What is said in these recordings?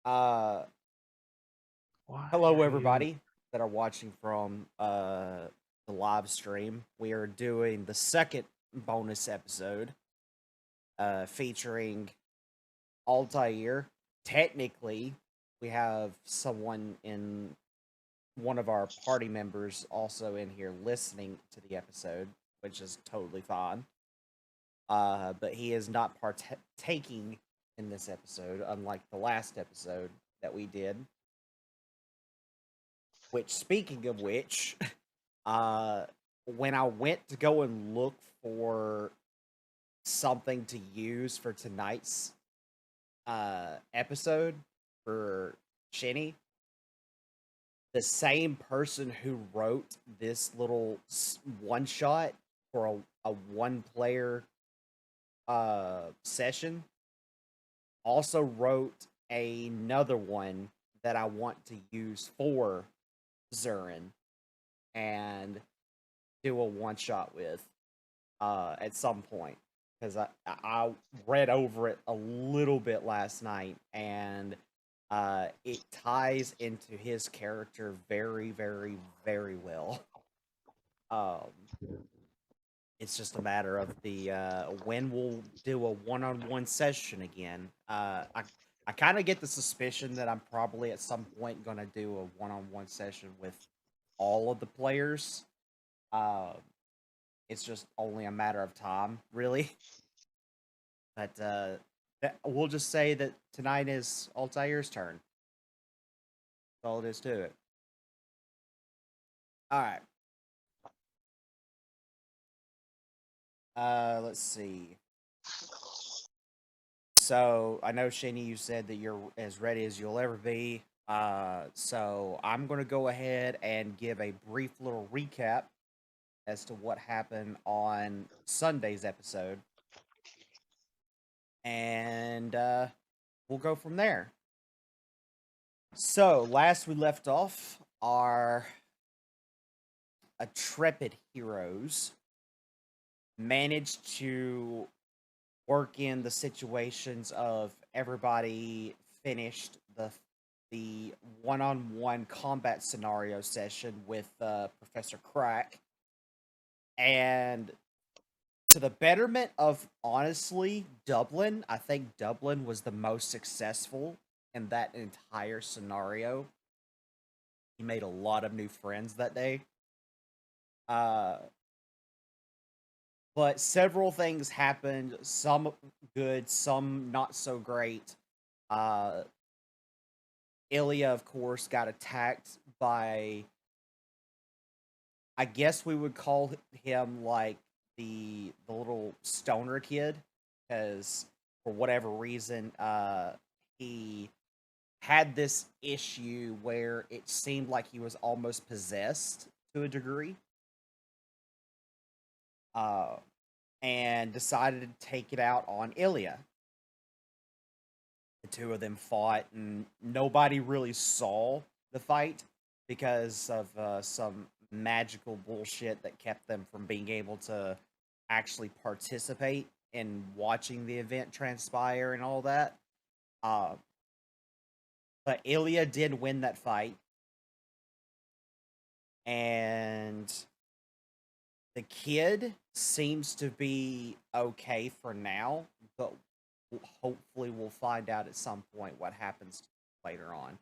Uh, Why Hello, are you? everybody that are watching from the live stream. We are doing the second bonus episode featuring Altair. Technically, we have someone in one of our party members also in here listening to the episode, which is totally fine. But he is not partaking in this episode, unlike the last episode that we did. Which, speaking of which, uh, when I went to go and look for something to use for tonight's episode for Shinny, the same person who wrote this little one shot for a one player session also wrote another one that I want to use for Zurin and do a one shot with at some point because I read over it a little bit last night and it ties into his character very, very, very well. Um, it's just a matter of the when we'll do a one-on-one session again. I kind of get the suspicion that I'm probably at some point gonna do a one-on-one session with all of the players. Um, it's just only a matter of time, really. But we'll just say that tonight is Altair's turn. That's all it is to it. All right. Let's see. So I know Shani, you said that you're as ready as you'll ever be. So I'm gonna go ahead and give a brief little recap as to what happened on Sunday's episode, and we'll go from there. So last we left off, our intrepid heroes managed to work in the situations of everybody finished the one-on-one combat scenario session with Professor Crack, and to the betterment of honestly Dublin, I think Dublin was the most successful in that entire scenario. He made a lot of new friends that day. Uh, but several things happened, some good, some not so great. Uh, Ilya, of course, got attacked by, I guess we would call him like the little stoner kid, because for whatever reason, he had this issue where it seemed like he was almost possessed to a degree. Uh, and decided to take it out on Ilya. The two of them fought, and nobody really saw the fight because of some magical bullshit that kept them from being able to actually participate in watching the event transpire and all that. Uh, but Ilya did win that fight, and the kid seems to be okay for now, but hopefully we'll find out at some point what happens later on.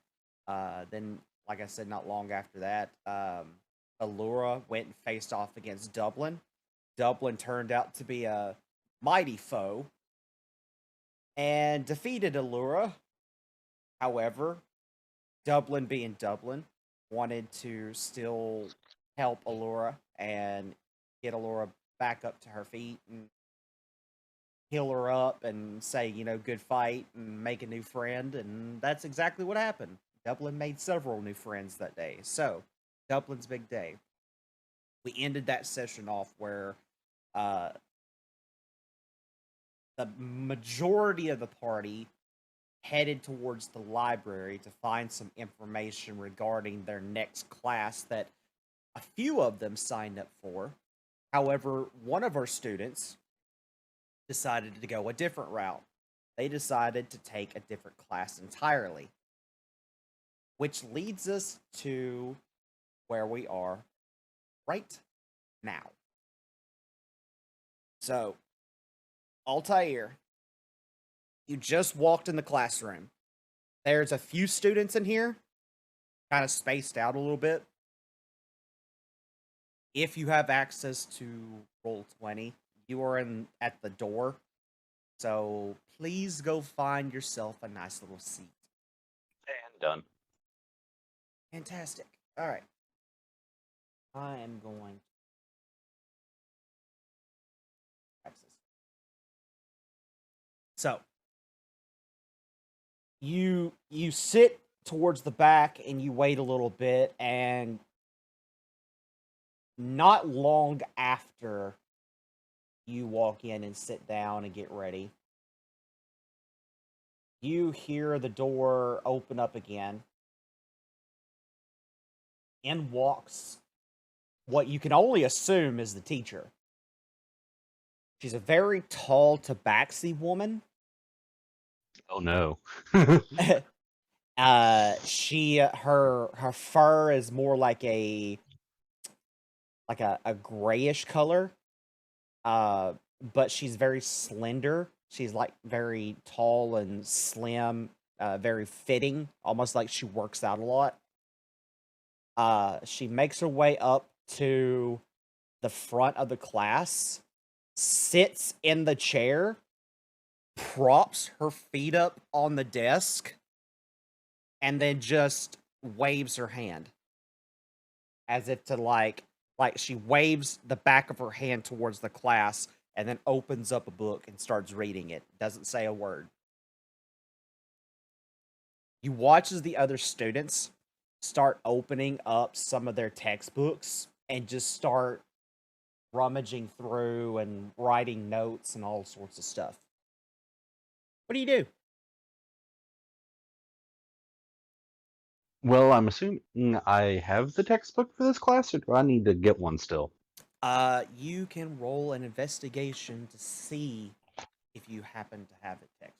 Then, like I said, not long after that, Allura went and faced off against Dublin. Dublin turned out to be a mighty foe and defeated Allura. However, Dublin, being Dublin, wanted to still help Allura and get Allura back up to her feet and heal her up and say, good fight and make a new friend. And that's exactly what happened. Dublin made several new friends that day. So, Dublin's big day. We ended that session off where uh, the majority of the party headed towards the library to find some information regarding their next class that a few of them signed up for. However, one of our students decided to go a different route. They decided to take a different class entirely. which leads us to where we are right now. So, Altair, you just walked in the classroom. There's a few students in here, kind of spaced out a little bit. If you have access to roll 20, you are in at the door. So please go find yourself a nice little seat. And done. Fantastic. All right. I am going to access. So you sit towards the back and you wait a little bit, and not long after you walk in and sit down and get ready, you hear the door open up again. In walks what you can only assume is the teacher. She's a very tall tabaxi woman. Oh no. Her fur is more like a grayish color. But she's very slender. She's like very tall and slim, very fitting, almost like she works out a lot. She makes her way up to the front of the class, sits in the chair, props her feet up on the desk, and then just waves her hand as if to like she waves the back of her hand towards the class and then opens up a book and starts reading it. Doesn't say a word. You watch as the other students start opening up some of their textbooks and just start rummaging through and writing notes and all sorts of stuff. What do you do? Well, I'm assuming I have the textbook for this class, or do I need to get one still? You can roll an investigation to see if you happen to have a textbook.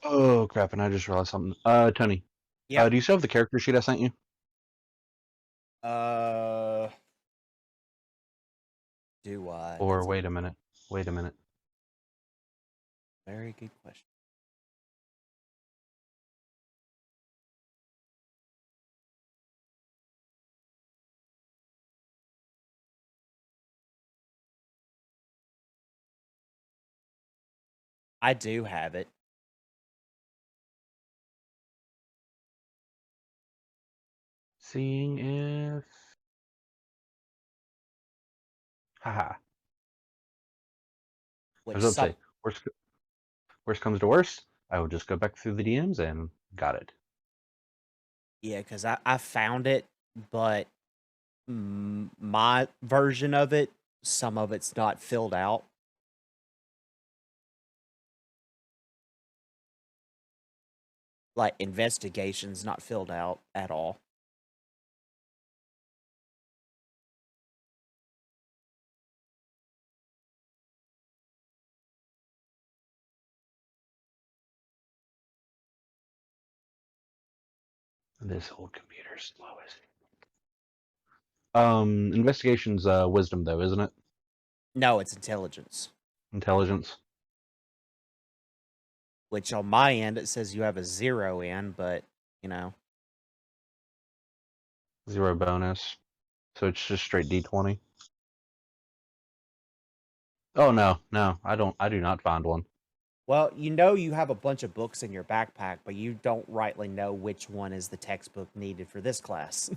Oh crap! And I just realized something. Tony, Yeah. do you still have the character sheet I sent you? Uh, do I? Or wait a minute. Wait a minute. Very good question. I do have it. Seeing if. Haha. I Which was about to some say, worst comes to worst, I will just go back through the DMs and got it. Yeah, because I found it, but my version of it, some of it's not filled out. Like investigations not filled out at all. This old computer's slow as. Investigation's wisdom though, isn't it? No, it's intelligence. Intelligence. Which on my end it says you have a 0 in, but you know. 0 bonus. So it's just straight D20. Oh no, I don't. I do not find one. Well, you know you have a bunch of books in your backpack, but you don't rightly know which one is the textbook needed for this class.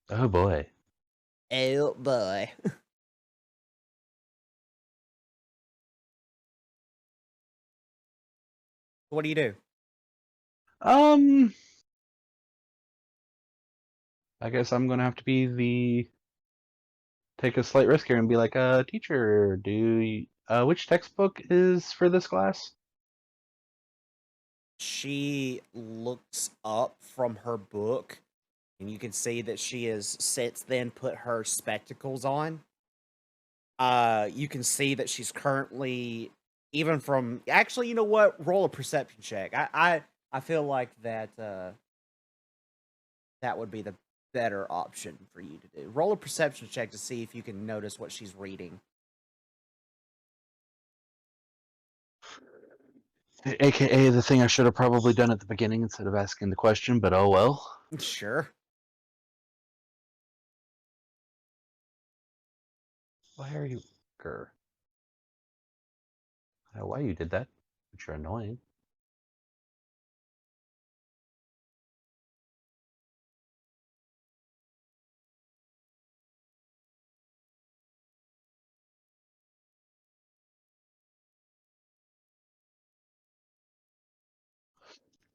Oh boy. Oh boy. What do you do? Um. I guess I'm gonna have to be take a slight risk here and be like, teacher, which textbook is for this class? She looks up from her book, and you can see that she has since then put her spectacles on. You can see that she's currently, even from, actually, you know what? Roll a perception check. I feel like that that would be the better option for you to do. Roll a perception check to see if you can notice what she's reading. AKA the thing I should have probably done at the beginning instead of asking the question, but oh well. Sure. Why are you, grr? I don't know why you did that, but you're annoying.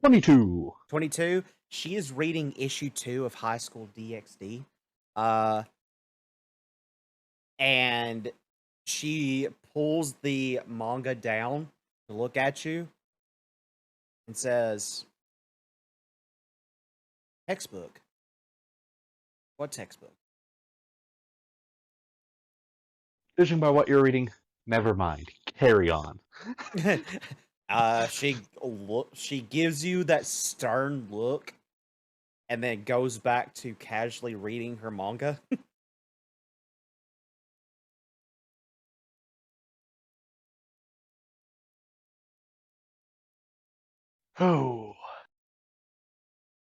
$22. 22. She is reading issue 2 of High School DxD. Uh, and she pulls the manga down to look at you and says, "Textbook? What textbook?" Judging by what you're reading, never mind. Carry on. She gives you that stern look and then goes back to casually reading her manga. Oh.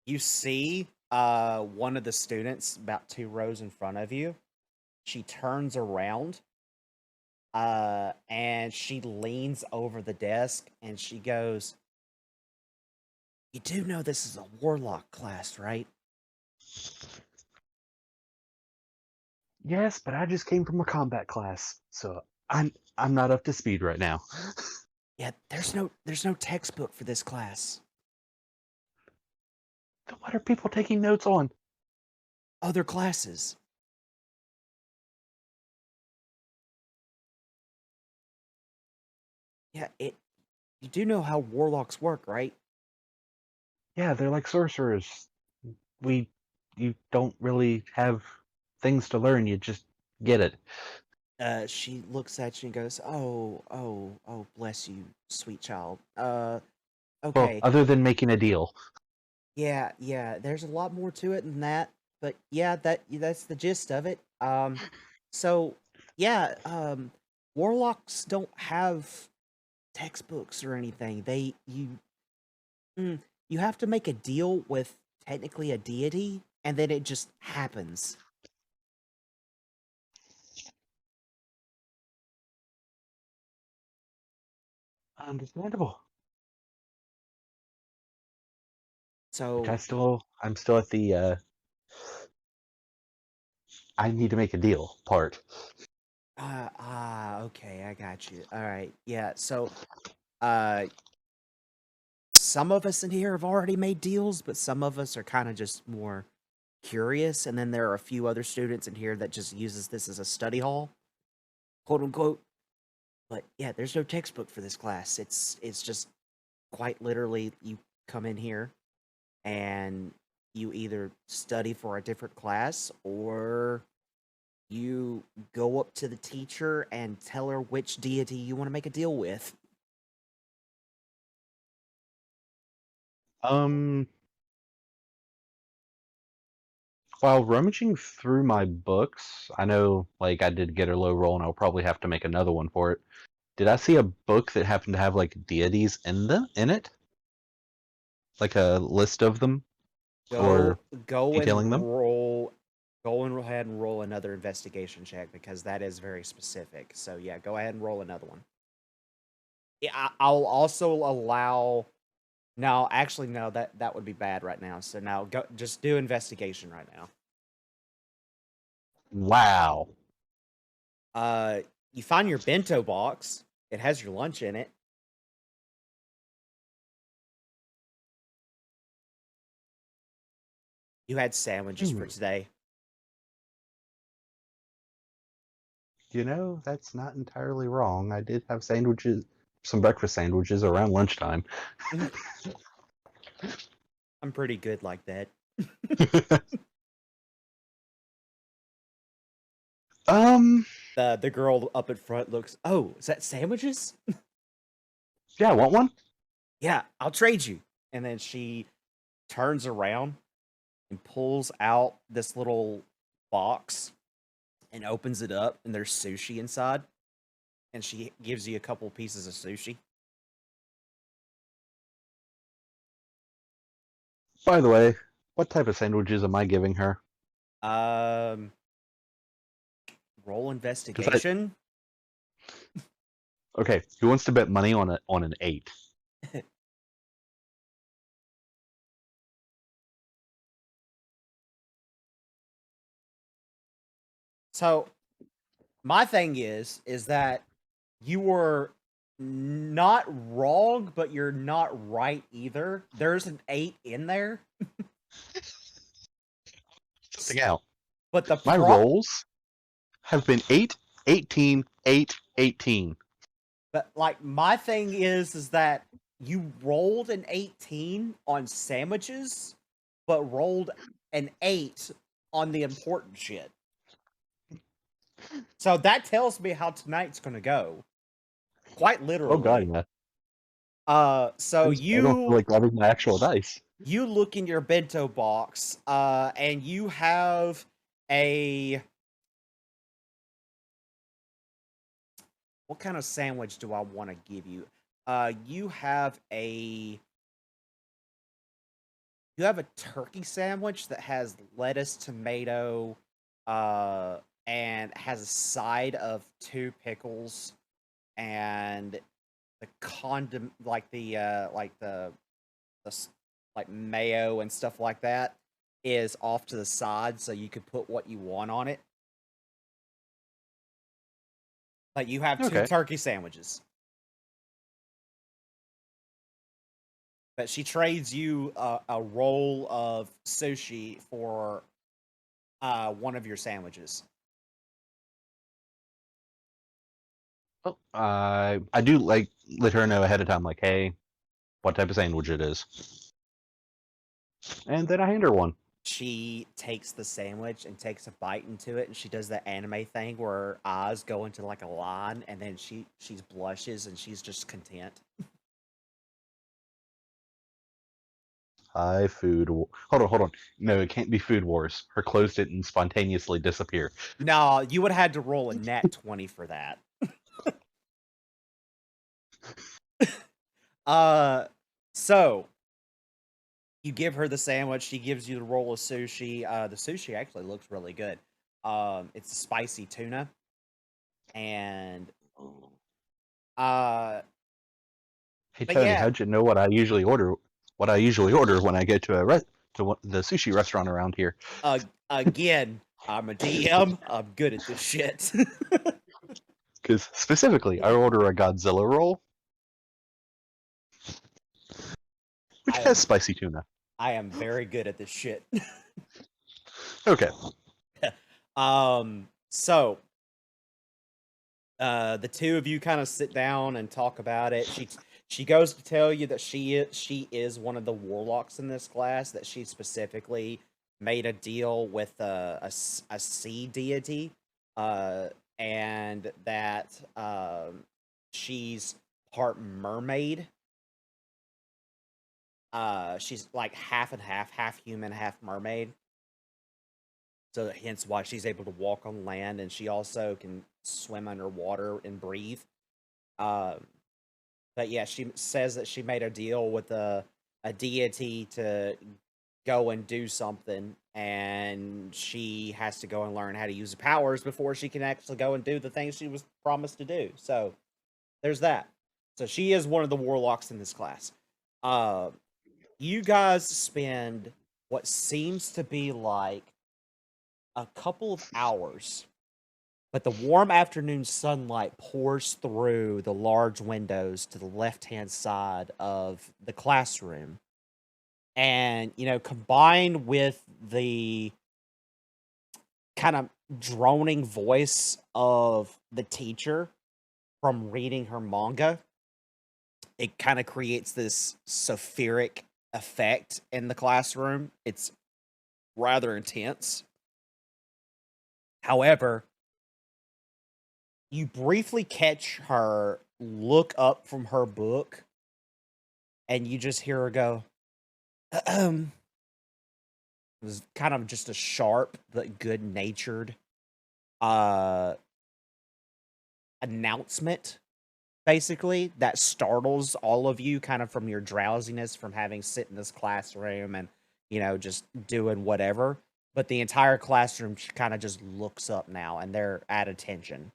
You see one of the students about 2 rows in front of you. She turns around and she leans over the desk and she goes, "You do know this is a Warlock class, right?" Yes, but I just came from a combat class, so I'm not up to speed right now. Yeah, there's no textbook for this class. Then what are people taking notes on? Other classes. Yeah, you do know how warlocks work, right? Yeah, they're like sorcerers. We you don't really have things to learn, you just get it. She looks at you and goes, "Oh, oh, oh, bless you, sweet child. Well, Okay. other than making a deal. Yeah, yeah, there's a lot more to it than that, but yeah, that's the gist of it. So yeah, warlocks don't have textbooks or anything. You have to make a deal with technically a deity, and then it just happens. Understandable. Which So, I'm still at the I need to make a deal part. okay, I got you. All right, yeah. So, uh, some of us in here have already made deals, but some of us are kind of just more curious, and then there are a few other students in here that just uses this as a study hall, quote unquote. But yeah, there's no textbook for this class. It's just quite literally you come in here and you either study for a different class or you go up to the teacher and tell her which deity you want to make a deal with. Um while rummaging through my books, I know like I did get a low roll and I'll probably have to make another one for it. Did I see a book that happened to have like deities in it? Like a list of them Go or go detailing and them? roll go and ahead and roll another investigation check because that is very specific. So yeah, go ahead and roll another one. Yeah, I'll also allow. No, actually, no. That would be bad right now. So now, go just do investigation right now. Wow. Uh, you find your bento box. It has your lunch in it. You had sandwiches for today. That's not entirely wrong. I did have sandwiches, some breakfast sandwiches around lunchtime. I'm pretty good like that. um, The girl up in front looks, oh, is that sandwiches? yeah, want one? Yeah, I'll trade you. And then she turns around and pulls out this little box and opens it up, and there's sushi inside. And she gives you a couple pieces of sushi. By the way, what type of sandwiches am I giving her? Um, roll Because I investigation. okay, who wants to bet money on an 8? So my thing is that you were not wrong, but you're not right either. There's an 8 in there. Something out. But the My pro rolls have been 8, 18, 8, 18. but like my thing is that you rolled an 18 on sandwiches, but rolled an 8 on the important shit. So that tells me how tonight's gonna go. Quite Oh literally. god, yeah. So I don't feel you like grabbing my actual dice. you look in your bento box, and you have a what kind of sandwich do I want to give you? You have a turkey sandwich that has lettuce, tomato, and has a side of 2 pickles, and the condom like mayo and stuff like that is off to the side, so you could put what you want on it. Like you have 2 Okay. turkey sandwiches. But she trades you a roll of sushi for one of your sandwiches. Well, I do like let her know ahead of time, like, hey, what type of sandwich it is, and then I hand her one. She takes the sandwich and takes a bite into it, and she does that anime thing where her eyes go into like a line, and then she's blushes and she's just content. Hi, food. Hold on. No, it can't be Food Wars. Her clothes didn't spontaneously disappear. No, you would have had to roll a nat 20 for that. So you give her the sandwich, she gives you the roll of sushi. The sushi actually looks really good. It's a spicy tuna, and uh, Hey but Tony, yeah, how'd you know what I usually order? What I usually order when I go to the sushi restaurant around here? again, I'm a DM. I'm good at this shit. Because specifically, I order a Godzilla roll, which I has am spicy tuna. I am very good at this shit. Okay. So the two of you kind of sit down and talk about it. She goes to tell you that she is one of the warlocks in this class. That she specifically made a deal with a sea deity, and that she's part mermaid. She's like half and half, half human, half mermaid. So hence why she's able to walk on land, and she also can swim underwater and breathe. Um, but yeah, she says that she made a deal with a deity to go and do something, and she has to go and learn how to use the powers before she can actually go and do the things she was promised to do. So there's that. So she is one of the warlocks in this class. Uh, you guys spend what seems to be like a couple of hours, but the warm afternoon sunlight pours through the large windows to the left hand side of the classroom. And, you know, combined with the kind of droning voice of the teacher from reading her manga, it kind of creates this spheric effect in the classroom. It's rather intense. However, you briefly catch her look up from her book, and you just hear her go, it was kind of just a sharp but good-natured announcement, basically, that startles all of you kind of from your drowsiness from having sit in this classroom and, you know, just doing whatever. But the entire classroom kind of just looks up now, and they're at attention.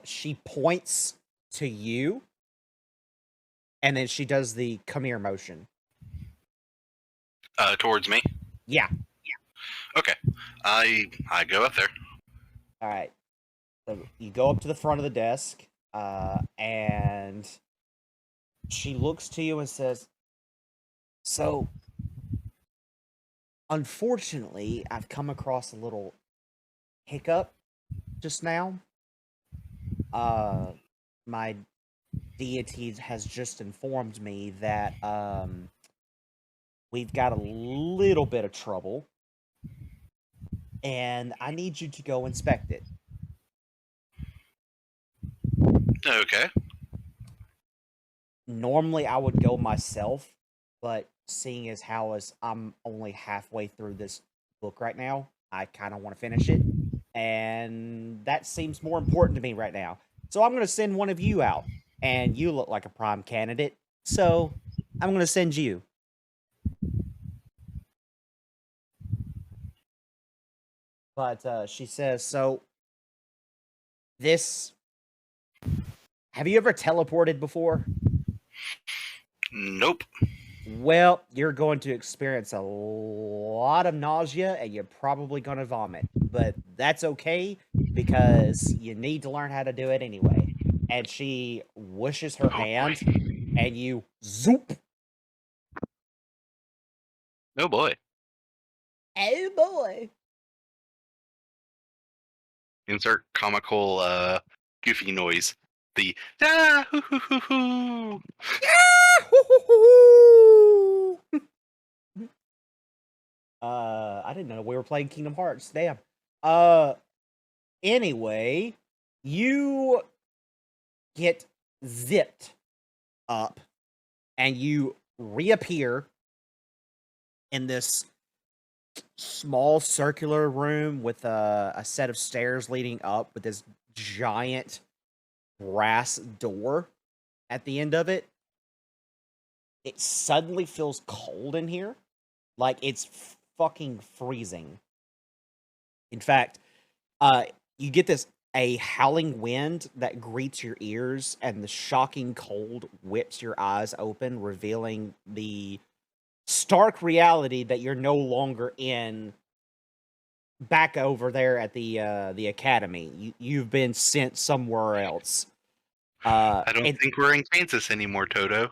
She points to you, and then she does the come here motion. Towards me? Yeah. Okay. I go up there. All right. So you go up to the front of the desk, and she looks to you and says, so, unfortunately, I've come across a little hiccup just now. My deity has just informed me that we've got a little bit of trouble, and I need you to go inspect it. Okay. Normally, I would go myself, but seeing as how I'm only halfway through this book right now, I kind of want to finish it, and that seems more important to me right now. So I'm going to send one of you out, and you look like a prime candidate, so I'm going to send you. But she says, so this... Have you ever teleported before? Nope. Well, you're going to experience a lot of nausea, and you're probably going to vomit. But that's okay, because you need to learn how to do it anyway. And she whooshes her hand, and you zoop. Oh boy. Oh boy. Insert comical, goofy noise. The ah, hoo, hoo, hoo, hoo. I didn't know we were playing Kingdom Hearts. Damn. Anyway, you get zipped up, and you reappear in this small circular room with a set of stairs leading up with this giant brass door at the end of it. It suddenly feels cold in here. Like it's fucking freezing. In fact, you get a howling wind that greets your ears, and the shocking cold whips your eyes open, revealing the stark reality that you're no longer in back over there at the academy. You've been sent somewhere else. I don't think we're in Kansas anymore, Toto.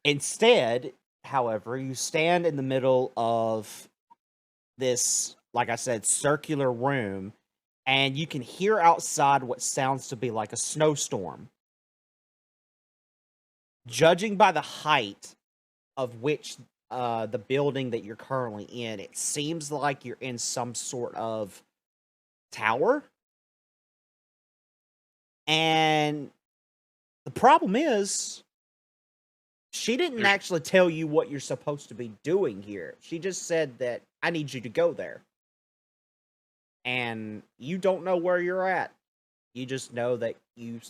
Instead, however, you stand in the middle of this, like I said, circular room, and you can hear outside what sounds to be like a snowstorm. Judging by the height of which the building that you're currently in, it seems like you're in some sort of tower. And the problem is, she didn't actually tell you what you're supposed to be doing here. She just said that I need you to go there. And you don't know where you're at. You just know that you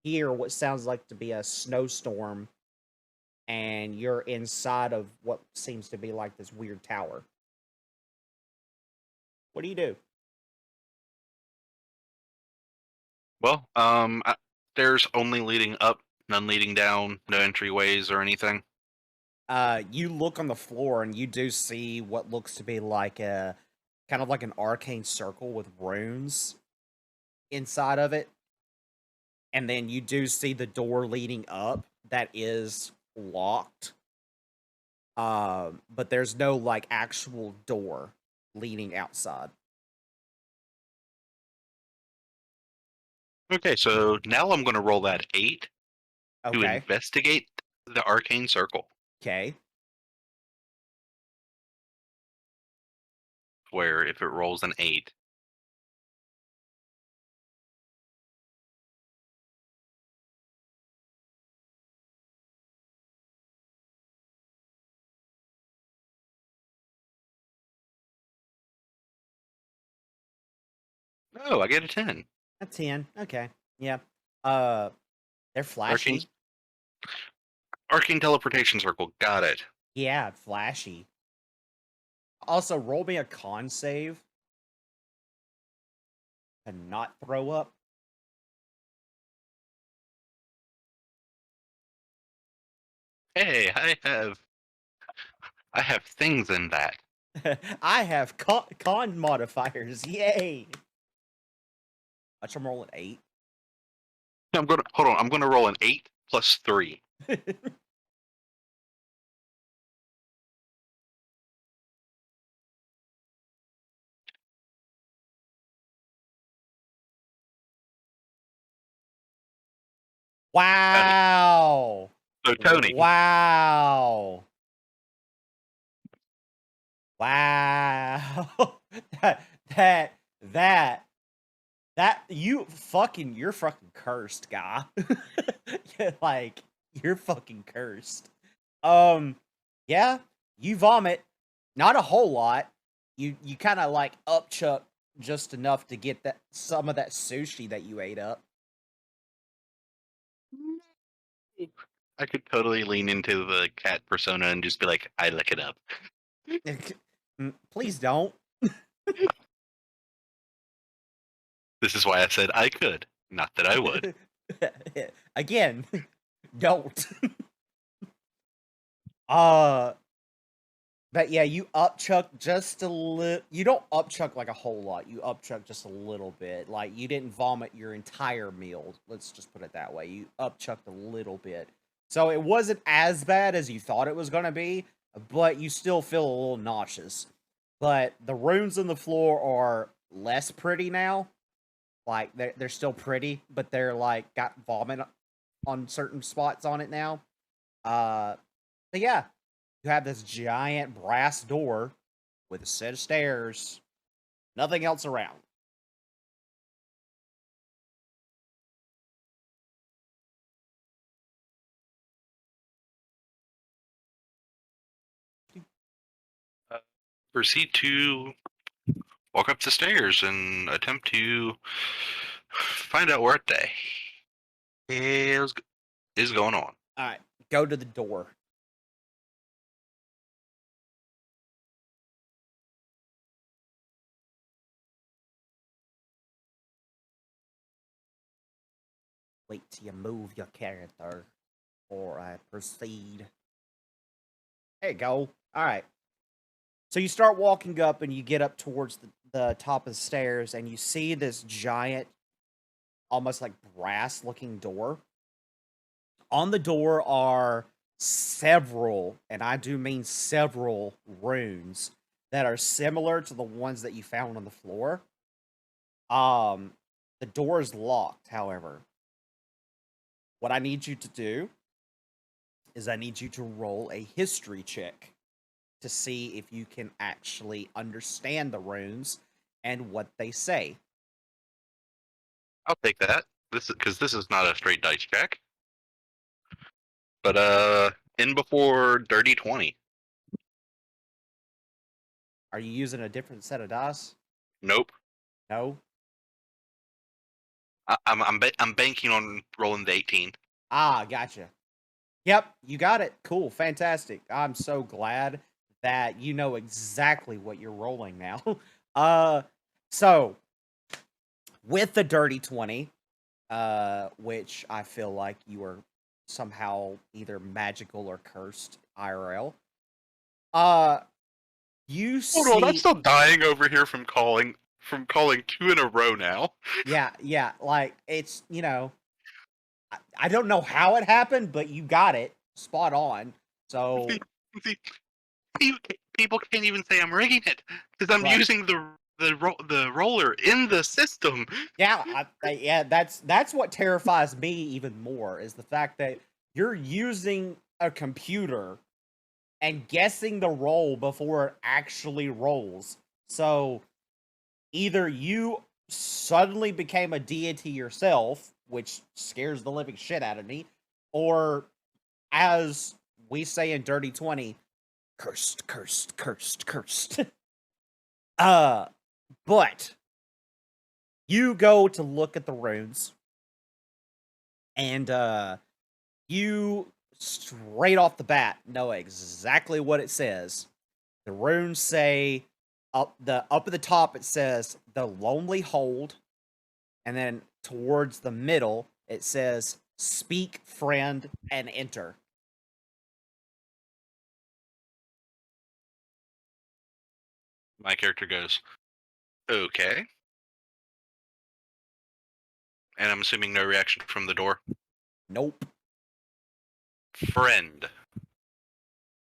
hear what sounds like to be a snowstorm, and you're inside of what seems to be like this weird tower. What do you do? Well, stairs only leading up, none leading down, no entryways or anything. You look on the floor, and you do see what looks to be like a kind of like an arcane circle with runes inside of it. And then you do see the door leading up that is locked. But there's no like actual door leading outside. Okay, so now I'm going to roll that 8 to Okay. investigate the arcane circle. Okay. Where if it rolls an 8, oh, I get a 10. A 10. Okay. Yeah. They're flashy. Arcane teleportation circle. Got it. Yeah, flashy. Also, roll me a con save to not throw up. Hey, I have things in that. I have con modifiers. Yay! Watch, I'm rolling 8. I'm gonna hold on. I'm gonna roll an 8 plus 3. Wow! So Tony, Wow! Wow! that you're fucking cursed, guy. Like, you're fucking cursed. Yeah, you vomit. Not a whole lot. You kind of like upchuck just enough to get that some of that sushi that you ate up. I could totally lean into the cat persona and just be like, I lick it up. Please don't. This is why I said I could, not that I would. Again, don't. But yeah, you upchuck just a little. You don't upchuck like a whole lot. You upchuck just a little bit. Like, you didn't vomit your entire meal. Let's just put it that way. You upchucked a little bit. So it wasn't as bad as you thought it was going to be, but you still feel a little nauseous. But the runes on the floor are less pretty now. Like, they're still pretty, but they're like got vomit on certain spots on it now. But yeah, you have this giant brass door with a set of stairs, nothing else around. Proceed to walk up the stairs and attempt to find out what the hell is going on. All right, go to the door. Wait till you move your character before I proceed. There you go. All right. So you start walking up and you get up towards the top of the stairs and you see this giant, almost like brass looking door. On the door are several, and I do mean several, runes that are similar to the ones that you found on the floor. The door is locked, however. What I need you to do is I need you to roll a history check to see if you can actually understand the runes and what they say. I'll take that. This is not a straight dice check. But in before dirty 20. Are you using a different set of dice? Nope. No? I'm banking on rolling the 18. Ah, gotcha. Yep, you got it. Cool, fantastic. I'm so glad that you know exactly what you're rolling now. So with the dirty 20, which I feel like you are somehow either magical or cursed IRL. You see. Hold on, I'm still dying over here from calling 2 in a row now. Yeah, like, it's, I don't know how it happened, but you got it. spot on. So See, people can't even say I'm rigging it because I'm Right. using the roller in the system. yeah, yeah, that's what terrifies me even more is the fact that you're using a computer and guessing the roll before it actually rolls. So either you suddenly became a deity yourself, which scares the living shit out of me, or as we say in Dirty 20, cursed, cursed, cursed, cursed. But you go to look at the runes, and you straight off the bat know exactly what it says. The runes say up at the top it says the lonely hold, and then towards the middle it says speak friend and enter. My character goes, okay. And I'm assuming no reaction from the door. Nope, Friend.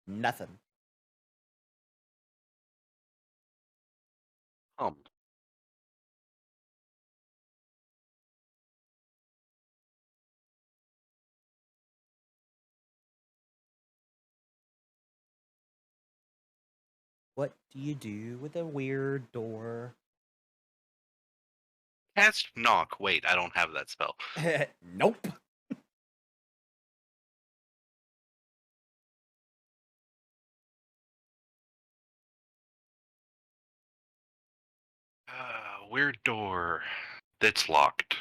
nothing. Um. What do you do with a weird door? Cast knock. Wait, I don't have that spell. Nope. Weird door that's locked.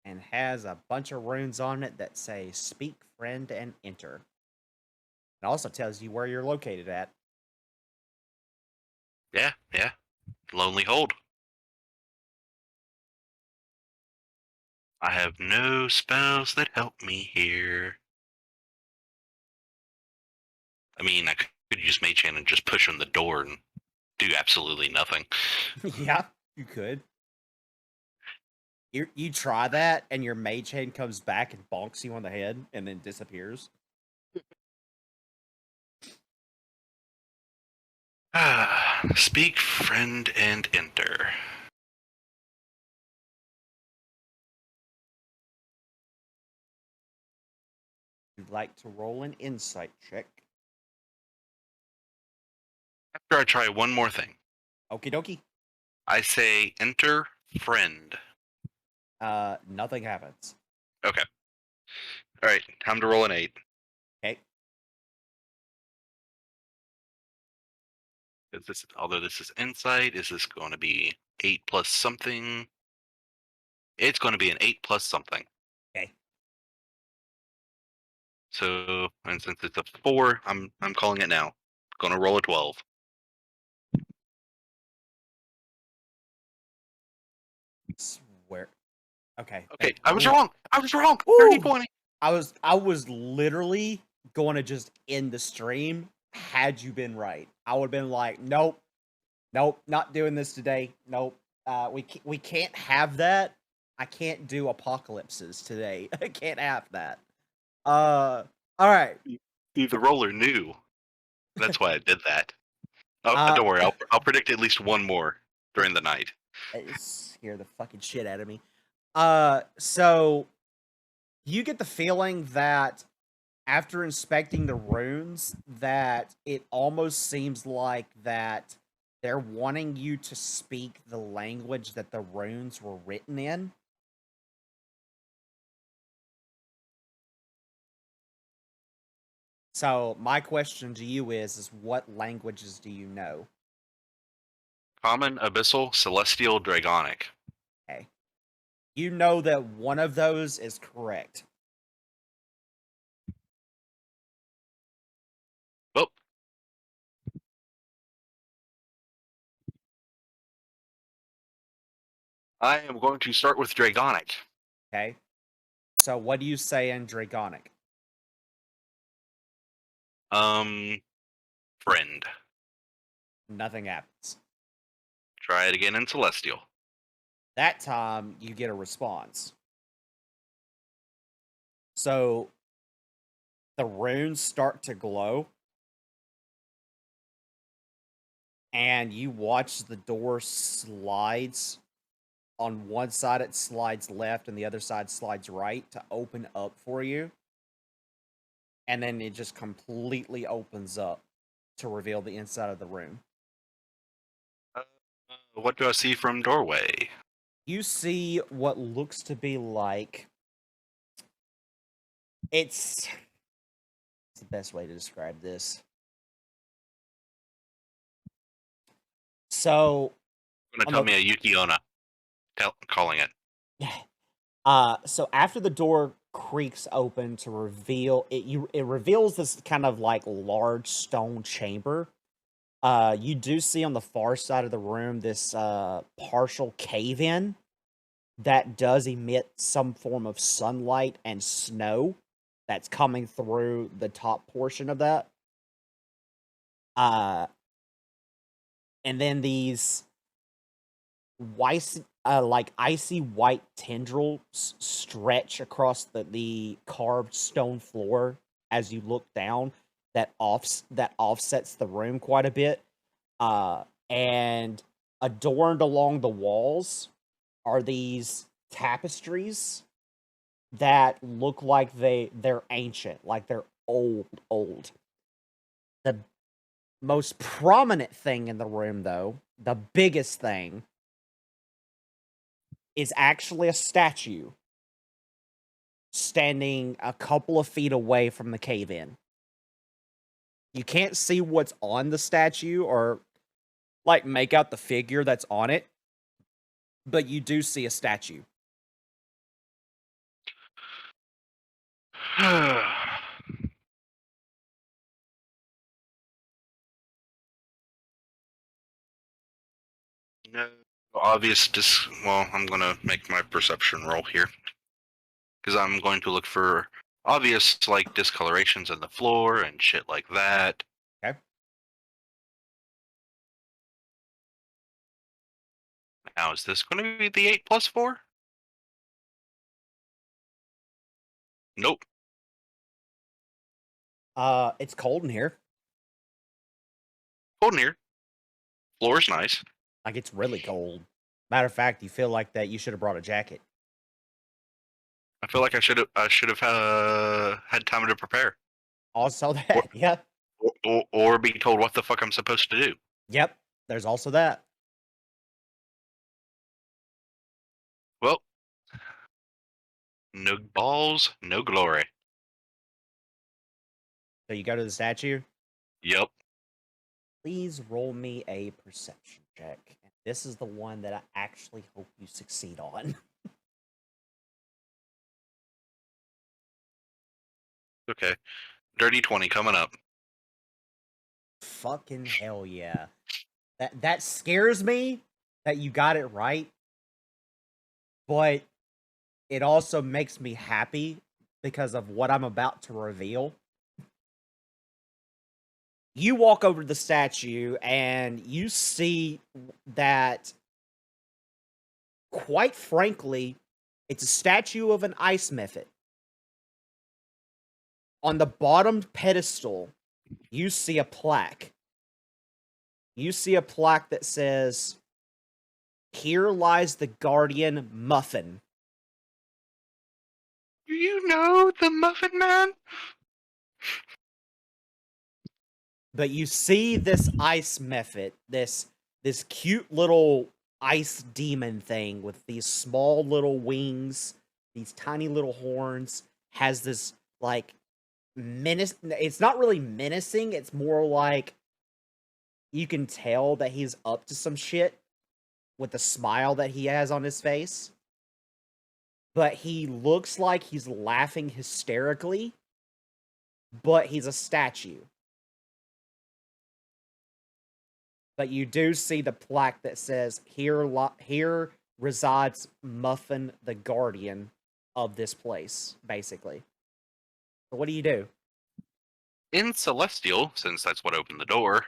And has a bunch of runes on it that say speak friend and enter. It also tells you where you're located at. Yeah. Lonely hold. I have no spells that help me here. I mean, I could use Mage Hand and just push on the door and do absolutely nothing. Yeah, you could. You try that, and your mage hand comes back and bonks you on the head, and then disappears. Speak, friend, and enter. You'd like to roll an insight check. After I try one more thing, Okie dokie. I say enter friend. Nothing happens. Okay. All right, time to roll an 8. Okay. Although this is insight, is this going to be 8 plus something? It's going to be an 8 plus something. Okay. So, and since it's a 4, I'm calling it now. Going to roll a 12. Swear. Okay. Okay, I was Ooh. wrong. I was wrong. Ooh. 30-20. I was literally going to just end the stream had you been right. I would have been like, nope, not doing this today. Nope. We can't have that. I can't do apocalypses today. I can't have that. All right. See, the roller knew. That's why I did that. Oh, don't worry. I'll predict at least one more during the night. It scared the fucking shit out of me. So you get the feeling that after inspecting the runes, that it almost seems like that they're wanting you to speak the language that the runes were written in. So my question to you is what languages do you know? Common, Abyssal, Celestial, Dragonic. Okay. You know that one of those is correct. Oh. I am going to start with Dragonic. Okay. So what do you say in Dragonic? Friend. Nothing happens. Try it again in Celestial. That time you get a response. So the runes start to glow, and you watch the door slides. On one side, it slides left, and the other side slides right to open up for you. And then it just completely opens up to reveal the inside of the room. What do I see from doorway? You see what looks to be like... It's the best way to describe this. So... Gonna tell me a Yuki-onna. Calling it. So after the door creaks open to reveal it, it reveals this kind of like large stone chamber. You do see on the far side of the room this partial cave-in that does emit some form of sunlight and snow that's coming through the top portion of that. And then these icy white tendrils stretch across the carved stone floor as you look down. That offsets the room quite a bit. And adorned along the walls are these tapestries that look like they're ancient, like they're old. The most prominent thing in the room, though, the biggest thing, is actually a statue standing a couple of feet away from the cave-in. You can't see what's on the statue or, like, make out the figure that's on it, but you do see a statue. No obvious well, I'm gonna make my perception roll here. Because I'm going to look for obvious, like, discolorations in the floor and shit like that. Okay. Now, is this going to be the 8 plus 4? Nope. It's cold in here. Cold in here. Floor's nice. Like, it's really cold. Matter of fact, you feel like that you should have brought a jacket. I feel like I should have had time to prepare. Also that, yeah. Or be told what the fuck I'm supposed to do. Yep, there's also that. Well, no balls, no glory. So you go to the statue? Yep. Please roll me a perception check. This is the one that I actually hope you succeed on. Okay. Dirty 20 coming up. Fucking hell yeah. That scares me that you got it right. But it also makes me happy because of what I'm about to reveal. You walk over to the statue and you see that, quite frankly, it's a statue of an ice mephit. On the bottom pedestal, you see a plaque. You see a plaque that says, "Here lies the guardian Muffin." Do you know the Muffin Man? But you see this ice mephit, this cute little ice demon thing with these small little wings, these tiny little horns, has this, like, menace. It's not really menacing, it's more like you can tell that he's up to some shit with the smile that he has on his face. But he looks like he's laughing hysterically, but he's a statue. But you do see the plaque that says, here resides Muffin, the guardian of this place, basically. So what do you do? In Celestial, since that's what opened the door,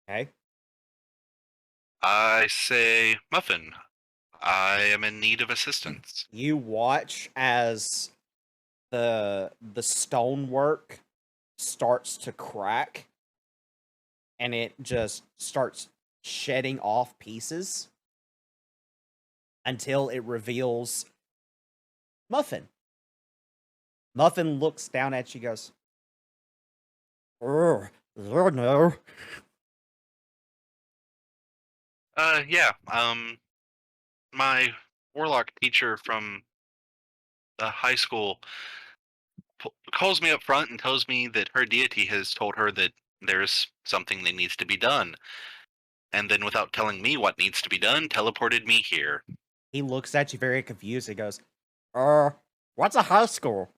Okay. I say, Muffin, I am in need of assistance. You watch as the stonework starts to crack, and it just starts shedding off pieces until it reveals Muffin. Muffin looks down at you, goes, "Oh, no." Yeah. My Warlock teacher from the high school calls me up front and tells me that her deity has told her that there's something that needs to be done. And then, without telling me what needs to be done, teleported me here. He looks at you very confused. He goes, what's a high school?"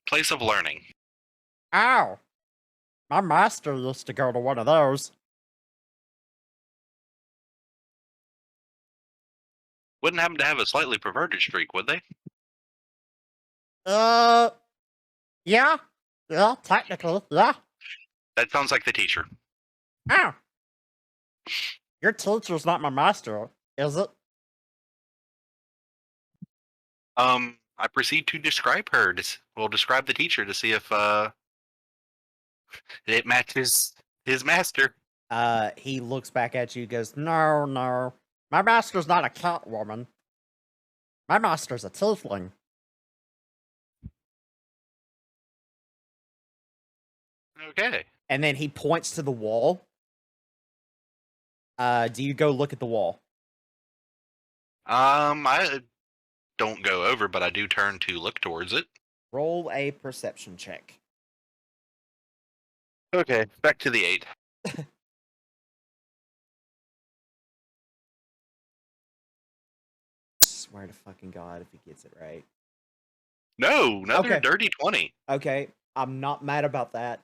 Place of learning. Ow. My master used to go to one of those. Wouldn't happen to have a slightly perverted streak, would they? Yeah. Yeah, technically, yeah. That sounds like the teacher. Ow. Your teacher's not my master, is it? I proceed to describe her. We'll describe the teacher to see if it matches his master. He looks back at you, goes, no, no. My master's not a cat woman. My master's a tiefling. Okay. And then he points to the wall. Do you go look at the wall? I don't go over, but I do turn to look towards it. Roll a perception check. Okay, back to the 8. Swear to fucking God if he gets it right. No, another Okay. dirty 20. Okay, I'm not mad about that.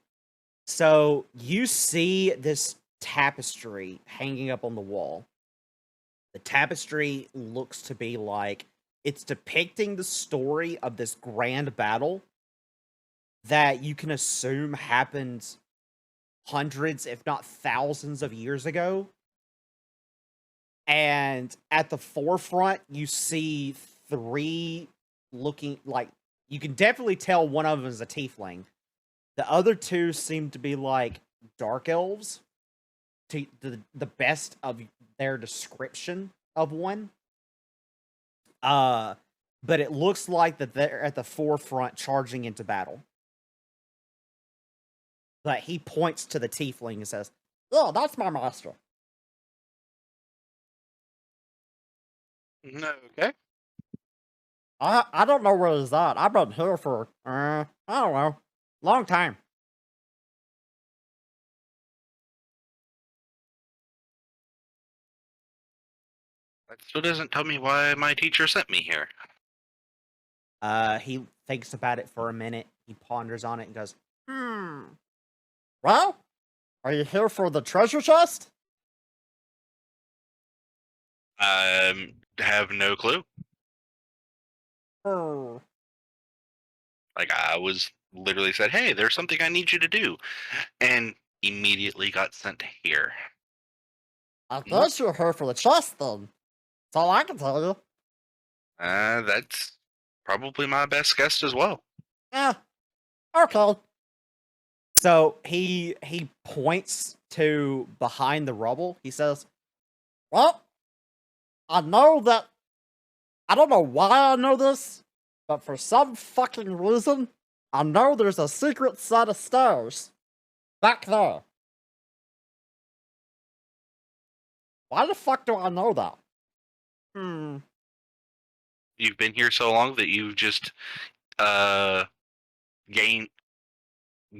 So you see this tapestry hanging up on the wall. The tapestry looks to be like it's depicting the story of this grand battle that you can assume happened hundreds, if not thousands of years ago. And at the forefront, you see 3 looking like, you can definitely tell one of them is a tiefling. The other 2 seem to be like dark elves, to the best of their description of one. But it looks like that they're at the forefront charging into battle. But he points to the tiefling and says, "Oh, that's my master." Okay. I don't know where he's at. I've been here for, I don't know, long time. That still doesn't tell me why my teacher sent me here. He thinks about it for a minute. He ponders on it and goes, well, are you here for the treasure chest? Have no clue. Hmm. Like, I was literally said, hey, there's something I need you to do. And immediately got sent here. I guess you're here for the chest then. That's all I can tell you. That's probably my best guess as well. Yeah. Okay. So he points to behind the rubble. He says, well, I know that, I don't know why I know this, but for some fucking reason, I know there's a secret set of stairs back there. Why the fuck do I know that? You've been here so long that you've just gained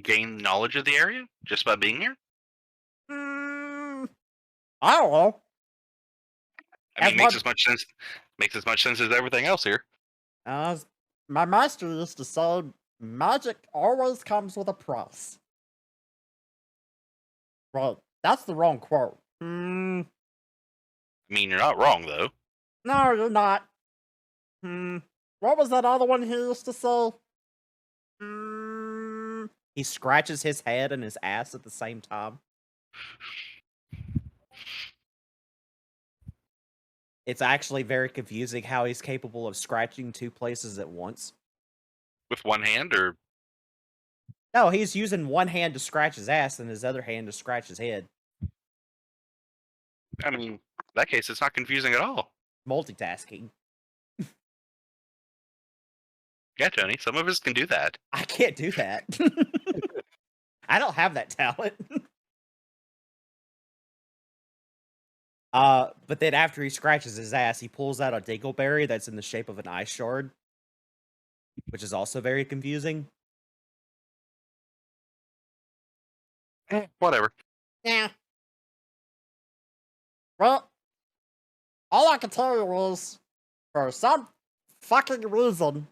knowledge of the area just by being here? I don't know. I mean, makes as much sense as everything else here. My master used to say, magic always comes with a price. Right, that's the wrong quote. I mean, you're not wrong, though. No, you're not. What was that other one he used to say? He scratches his head and his ass at the same time. It's actually very confusing how he's capable of scratching 2 places at once. With one hand, or No, he's using one hand to scratch his ass and his other hand to scratch his head. I mean, in that case, it's not confusing at all. Multitasking. Yeah, Tony, some of us can do that. I can't do that. I don't have that talent. But then after he scratches his ass, he pulls out a dingleberry that's in the shape of an ice shard, which is also very confusing. Whatever. Yeah. Well, all I can tell you is, for some fucking reason,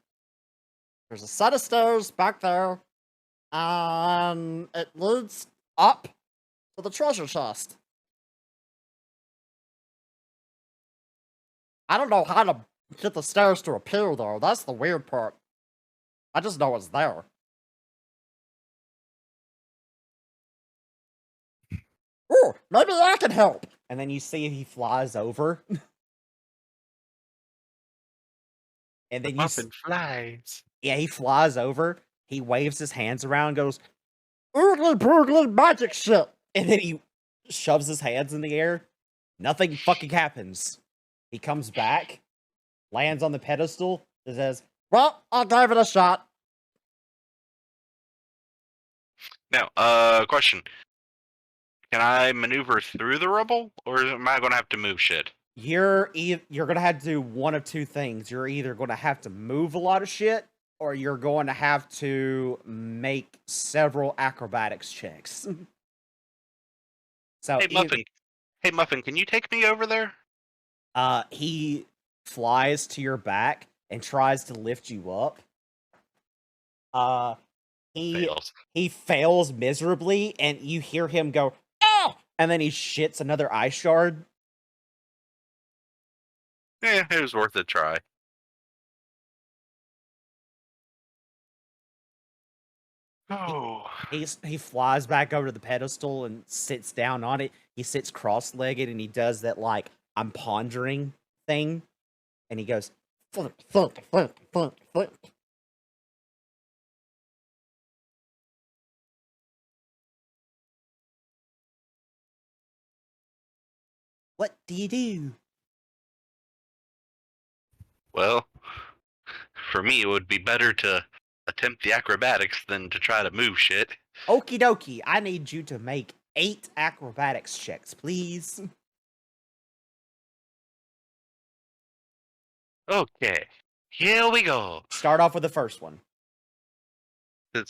there's a set of stairs back there, and it leads up to the treasure chest. I don't know how to get the stairs to appear, though. That's the weird part. I just know it's there. Ooh, maybe I can help. And then you see he flies over. And then Muffin flies. yeah, he flies over. He waves his hands around, goes, oogly boogly magic shit. And then he shoves his hands in the air. Nothing fucking happens. He comes back, lands on the pedestal, and says, well, I gave it a shot. Now, question. Can I maneuver through the rubble, or am I going to have to move shit? You're gonna have to do one of two things. You're either gonna have to move a lot of shit, or you're going to have to make several acrobatics checks. So Hey Muffin, can you take me over there? he flies to your back and tries to lift you up. He fails miserably, and you hear him go, "Oh!" And then he shits another ice shard. Yeah, it was worth a try. Oh. He flies back over to the pedestal and sits down on it. He sits cross-legged, and he does that, like, I'm pondering thing. And he goes, thunk, thunk, thunk, thunk, thunk. What do you do? Well, for me, it would be better to attempt the acrobatics than to try to move shit. Okie dokie, I need you to make 8 acrobatics checks, please. Okay, here we go. Start off with the first one. Do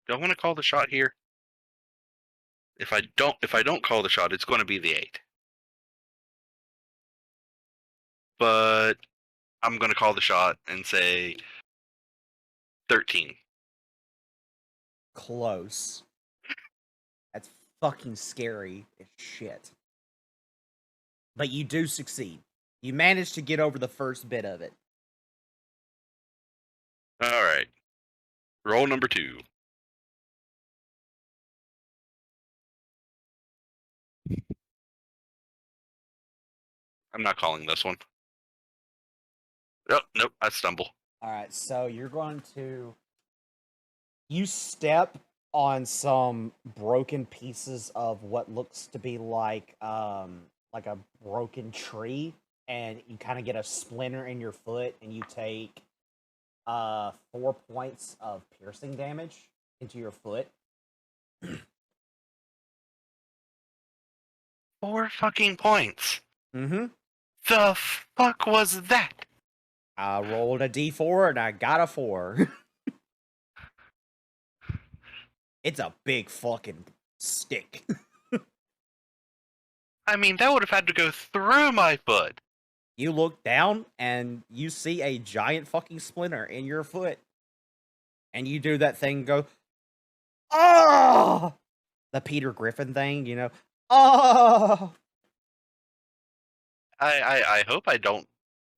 I want to call the shot here? If I don't call the shot, it's going to be the 8. But I'm going to call the shot and say 13. Close. That's fucking scary as shit. But you do succeed. You manage to get over the first bit of it. Alright. Roll number 2. I'm not calling this one. Oh, nope, I stumble. Alright, so you're going to... You step on some broken pieces of what looks to be like a broken tree, and you kind of get a splinter in your foot, and you take 4 points of piercing damage into your foot. 4 fucking points. Mm-hmm. The fuck was that? I rolled a d4 and I got a 4. It's a big fucking stick. I mean, that would have had to go through my foot. You look down and you see a giant fucking splinter in your foot. And you do that thing, go, oh! The Peter Griffin thing, you know, oh! I hope I don't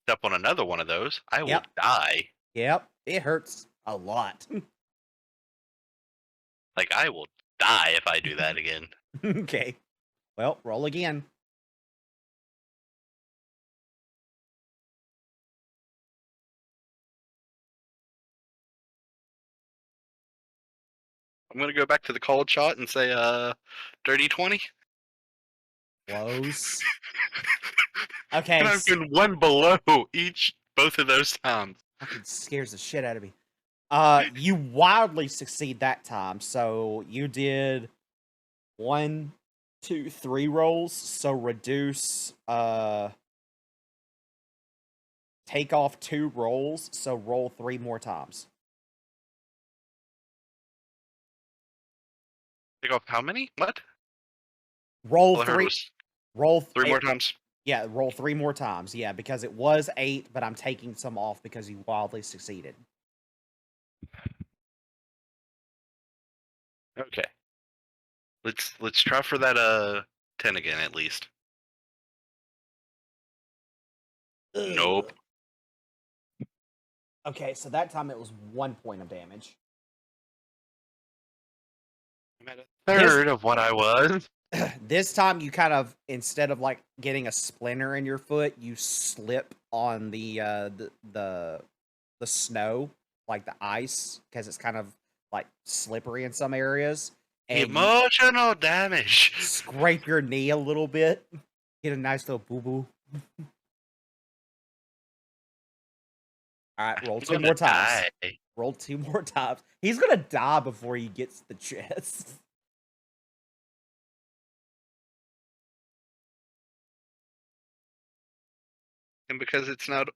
step on another one of those. I will die. Yep, it hurts a lot. Like, I will die if I do that again. Okay. Well, roll again. I'm gonna go back to the cold shot and say dirty 20. Close. And Okay, I've been one below both of those times. fucking scares the shit out of me. You wildly succeed that time. So you did 1, 2, 3 rolls. So reduce. Take off 2 rolls. So roll 3 more times. Take off how many? What? Roll All I heard 3. was Roll 3 more times. Yeah, roll 3 more times. Yeah, because it was 8, but I'm taking some off because you wildly succeeded. Okay. Let's try for that 10 again at least. Nope. Okay, so that time it was 1 point of damage. I'm at a third of what I was. This time you kind of, instead of like getting a splinter in your foot, you slip on the snow, like the ice, because it's kind of like slippery in some areas. And you Emotional damage. scrape your knee a little bit, get a nice little boo boo. All right, roll I'm 2 gonna more times. die. Roll 2 more times. He's gonna die before he gets the chest. And because it's not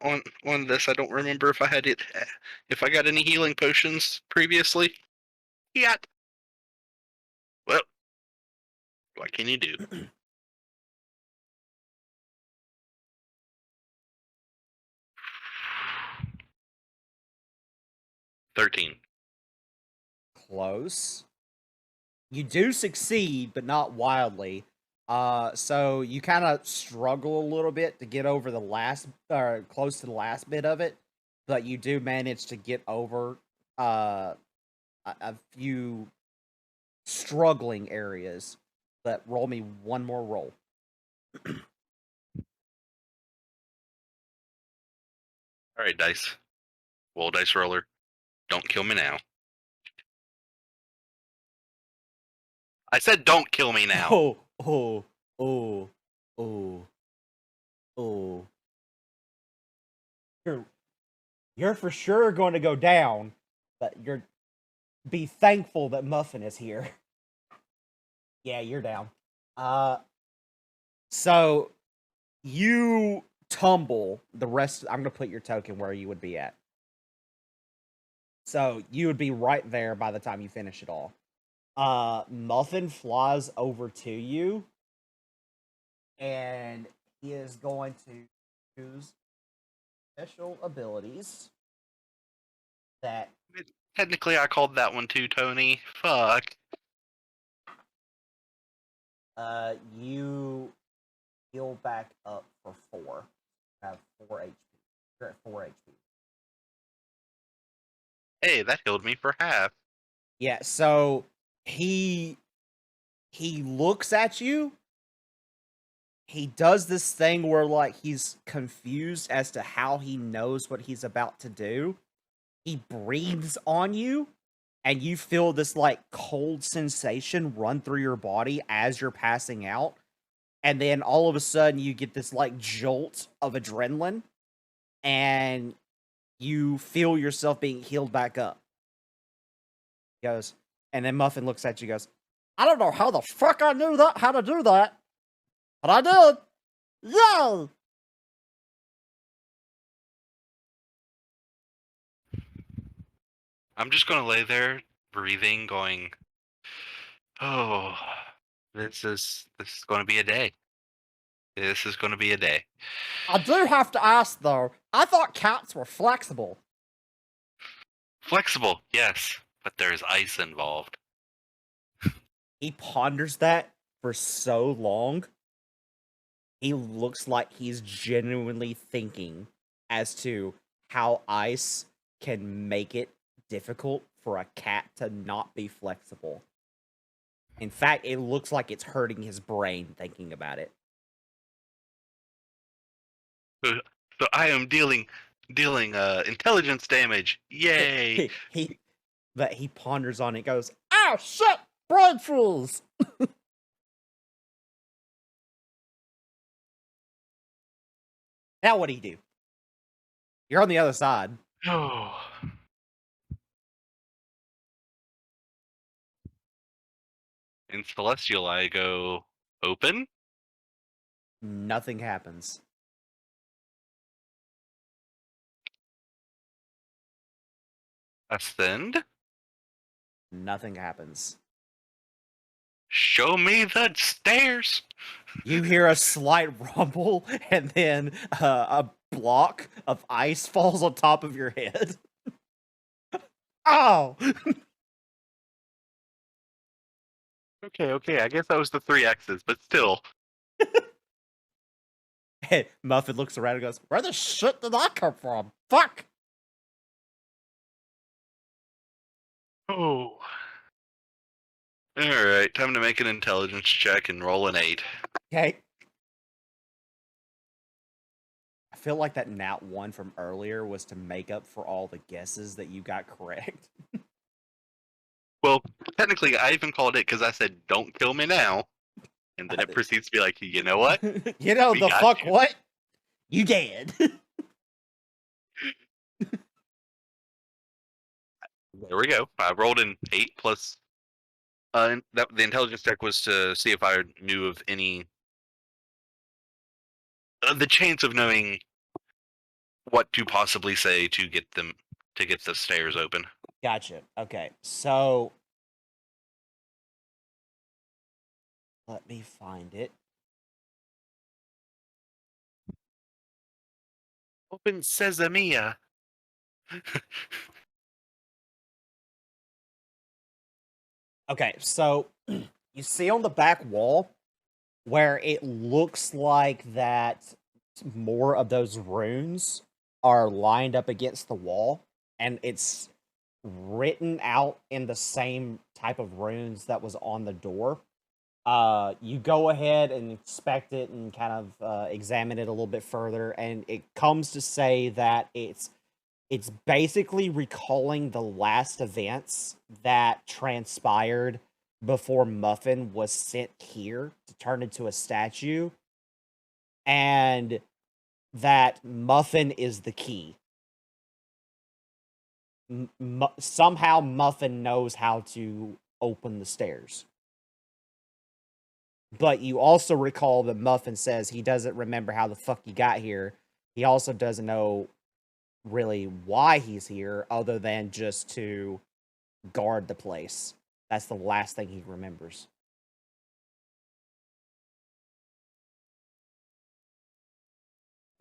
on this, I don't remember if I had it, if I got any healing potions previously. Yet. Well, what can you do? $13. Close. You do succeed, but not wildly. So you kind of struggle a little bit to get over the last, or close to the last bit of it, but you do manage to get over a few struggling areas. But roll me 1 more roll. All right, dice. Roll dice roller. Don't kill me now. I said don't kill me now. Oh, oh, oh, oh. You're for sure going to go down, but be thankful that Muffin is here. Yeah, you're down. So you tumble the rest. I'm gonna put your token where you would be at. So you would be right there by the time you finish it all. Muffin flies over to you, and he is going to use special abilities that Technically, I called that one too, Tony. Fuck. you heal back up for 4. You have 4 HP. You're at 4 HP. Hey, that healed me for half. Yeah, so he looks at you. He does this thing where like he's confused as to how he knows what he's about to do. He breathes on you, and you feel this like cold sensation run through your body as you're passing out. And then all of a sudden you get this like jolt of adrenaline, and you feel yourself being healed back up. He goes, and then Muffin looks at you and goes, I don't know how the fuck I knew that, how to do that, but I did. Yay! I'm just gonna lay there, breathing, going, oh, this is gonna be a day. This is gonna be a day. I do have to ask though, I thought cats were flexible. Flexible, yes, but there's ice involved. He ponders that for so long. He looks like he's genuinely thinking as to how ice can make it difficult for a cat to not be flexible. In fact, it looks like it's hurting his brain thinking about it. So I am dealing intelligence damage. Yay! he But he ponders on it, goes, "Oh shit, breadfruits!" Now what do you do? You're on the other side. Oh. In Celestial, I go open. Nothing happens. Ascend. Nothing happens. Show me the stairs. You hear a slight rumble, and then a block of ice falls on top of your head. Oh! Okay. I guess that was the 3 X's, but still. And Muffin looks around and goes, "Where the shit did that come from? Fuck!" Oh. Alright, time to make an intelligence check and roll an 8. Okay. I feel like that nat 1 from earlier was to make up for all the guesses that you got correct. Well, technically, I even called it because I said, "Don't kill me now." And then it proceeds to be like, you know what? You know, We the got fuck you. what? You dead. There we go. I rolled an 8 plus. The intelligence check was to see if I knew of any. The chance of knowing what to possibly say to get the stairs open. Gotcha. Okay, so let me find it. Open sesame. Okay, so you see on the back wall where it looks like that more of those runes are lined up against the wall, and it's written out in the same type of runes that was on the door. You go ahead and inspect it and kind of examine it a little bit further, and it comes to say that it's basically recalling the last events that transpired before Muffin was sent here to turn into a statue, and that Muffin is the key. Somehow Muffin knows how to open the stairs. But you also recall that Muffin says he doesn't remember how the fuck he got here. He also doesn't know really why he's here, other than just to guard the place. That's the last thing he remembers.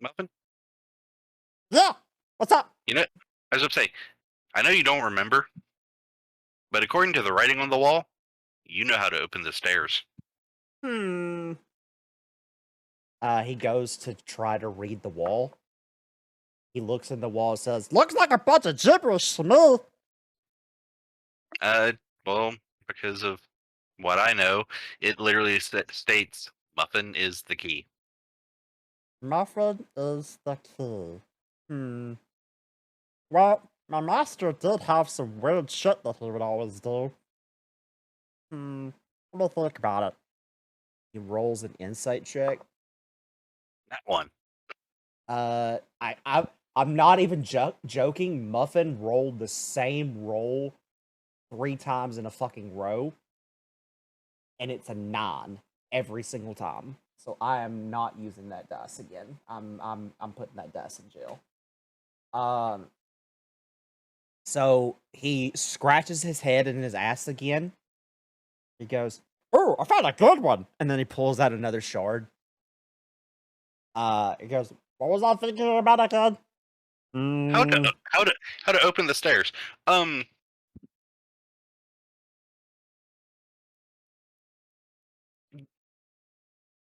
Muffin? Yeah! What's up? You know, I was going to say, I know you don't remember, but according to the writing on the wall, you know how to open the stairs. He goes to try to read the wall. He looks in the wall and says, "Looks like a bunch of gibberish to me." Well, because of what I know, it literally states Muffin is the key. Muffin is the key. Well, my master did have some weird shit that he would always do. Let me think about it. He rolls an insight check. That one. I'm not even joking. Muffin rolled the same roll 3 times in a fucking row, and it's a 9 every single time. So I am not using that dice again. I'm putting that dice in jail. So he scratches his head and his ass again. He goes, "Oh, I found a good one!" And then he pulls out another shard. He goes, "What was I thinking about again?" How to open the stairs?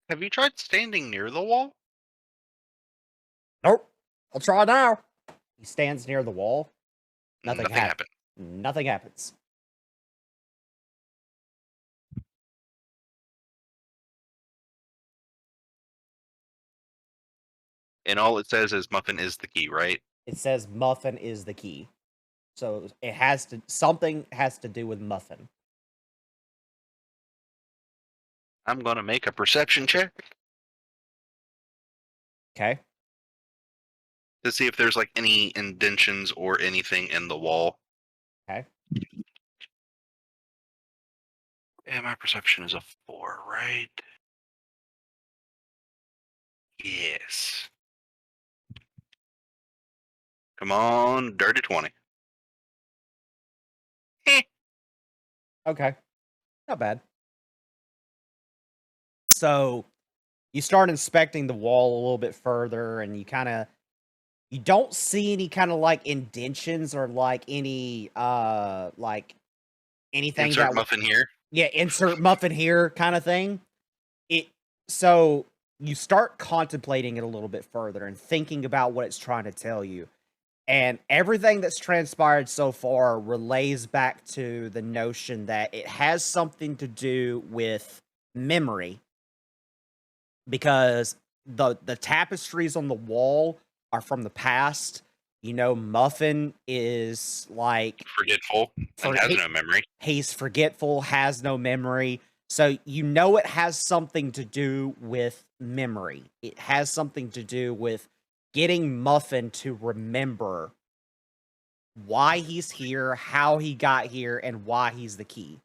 Have you tried standing near the wall? Nope. I'll try now. He stands near the wall. Nothing happened. Nothing happens. And all it says is Muffin is the key, right? It says Muffin is the key. So it has to something has to do with muffin. I'm gonna make a perception check Okay. to see if there's like any indentions or anything in the wall. Okay. Yeah, my perception is a 4, right? Yes. Come on, dirty 20. Okay. Not bad. So you start inspecting the wall a little bit further, and you don't see any kind of like indentions or like any like anything Insert that muffin here. yeah, insert muffin here kind of thing. It so you start contemplating it a little bit further and thinking about what it's trying to tell you. And everything that's transpired so far relays back to the notion that it has something to do with memory, because the tapestries on the wall are from the past. You know, Muffin is like Forgetful and has no memory. he's forgetful, has no memory. So you know it has something to do with memory. It has something to do with getting Muffin to remember why he's here, how he got here, and why he's the key.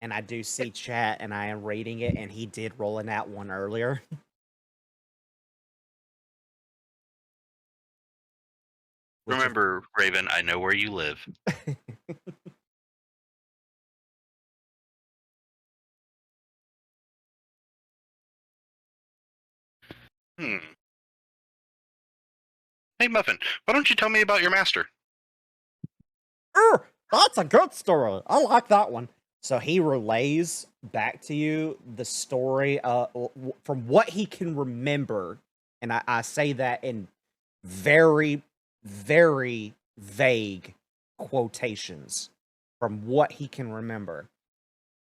And I do see chat, and I am reading it, and he did roll in that one earlier. Remember, Raven, I know where you live. Hey, Muffin, why don't you tell me about your master? That's a good story. I like that one. So he relays back to you the story from what he can remember. And I say that in very, very vague quotations from what he can remember.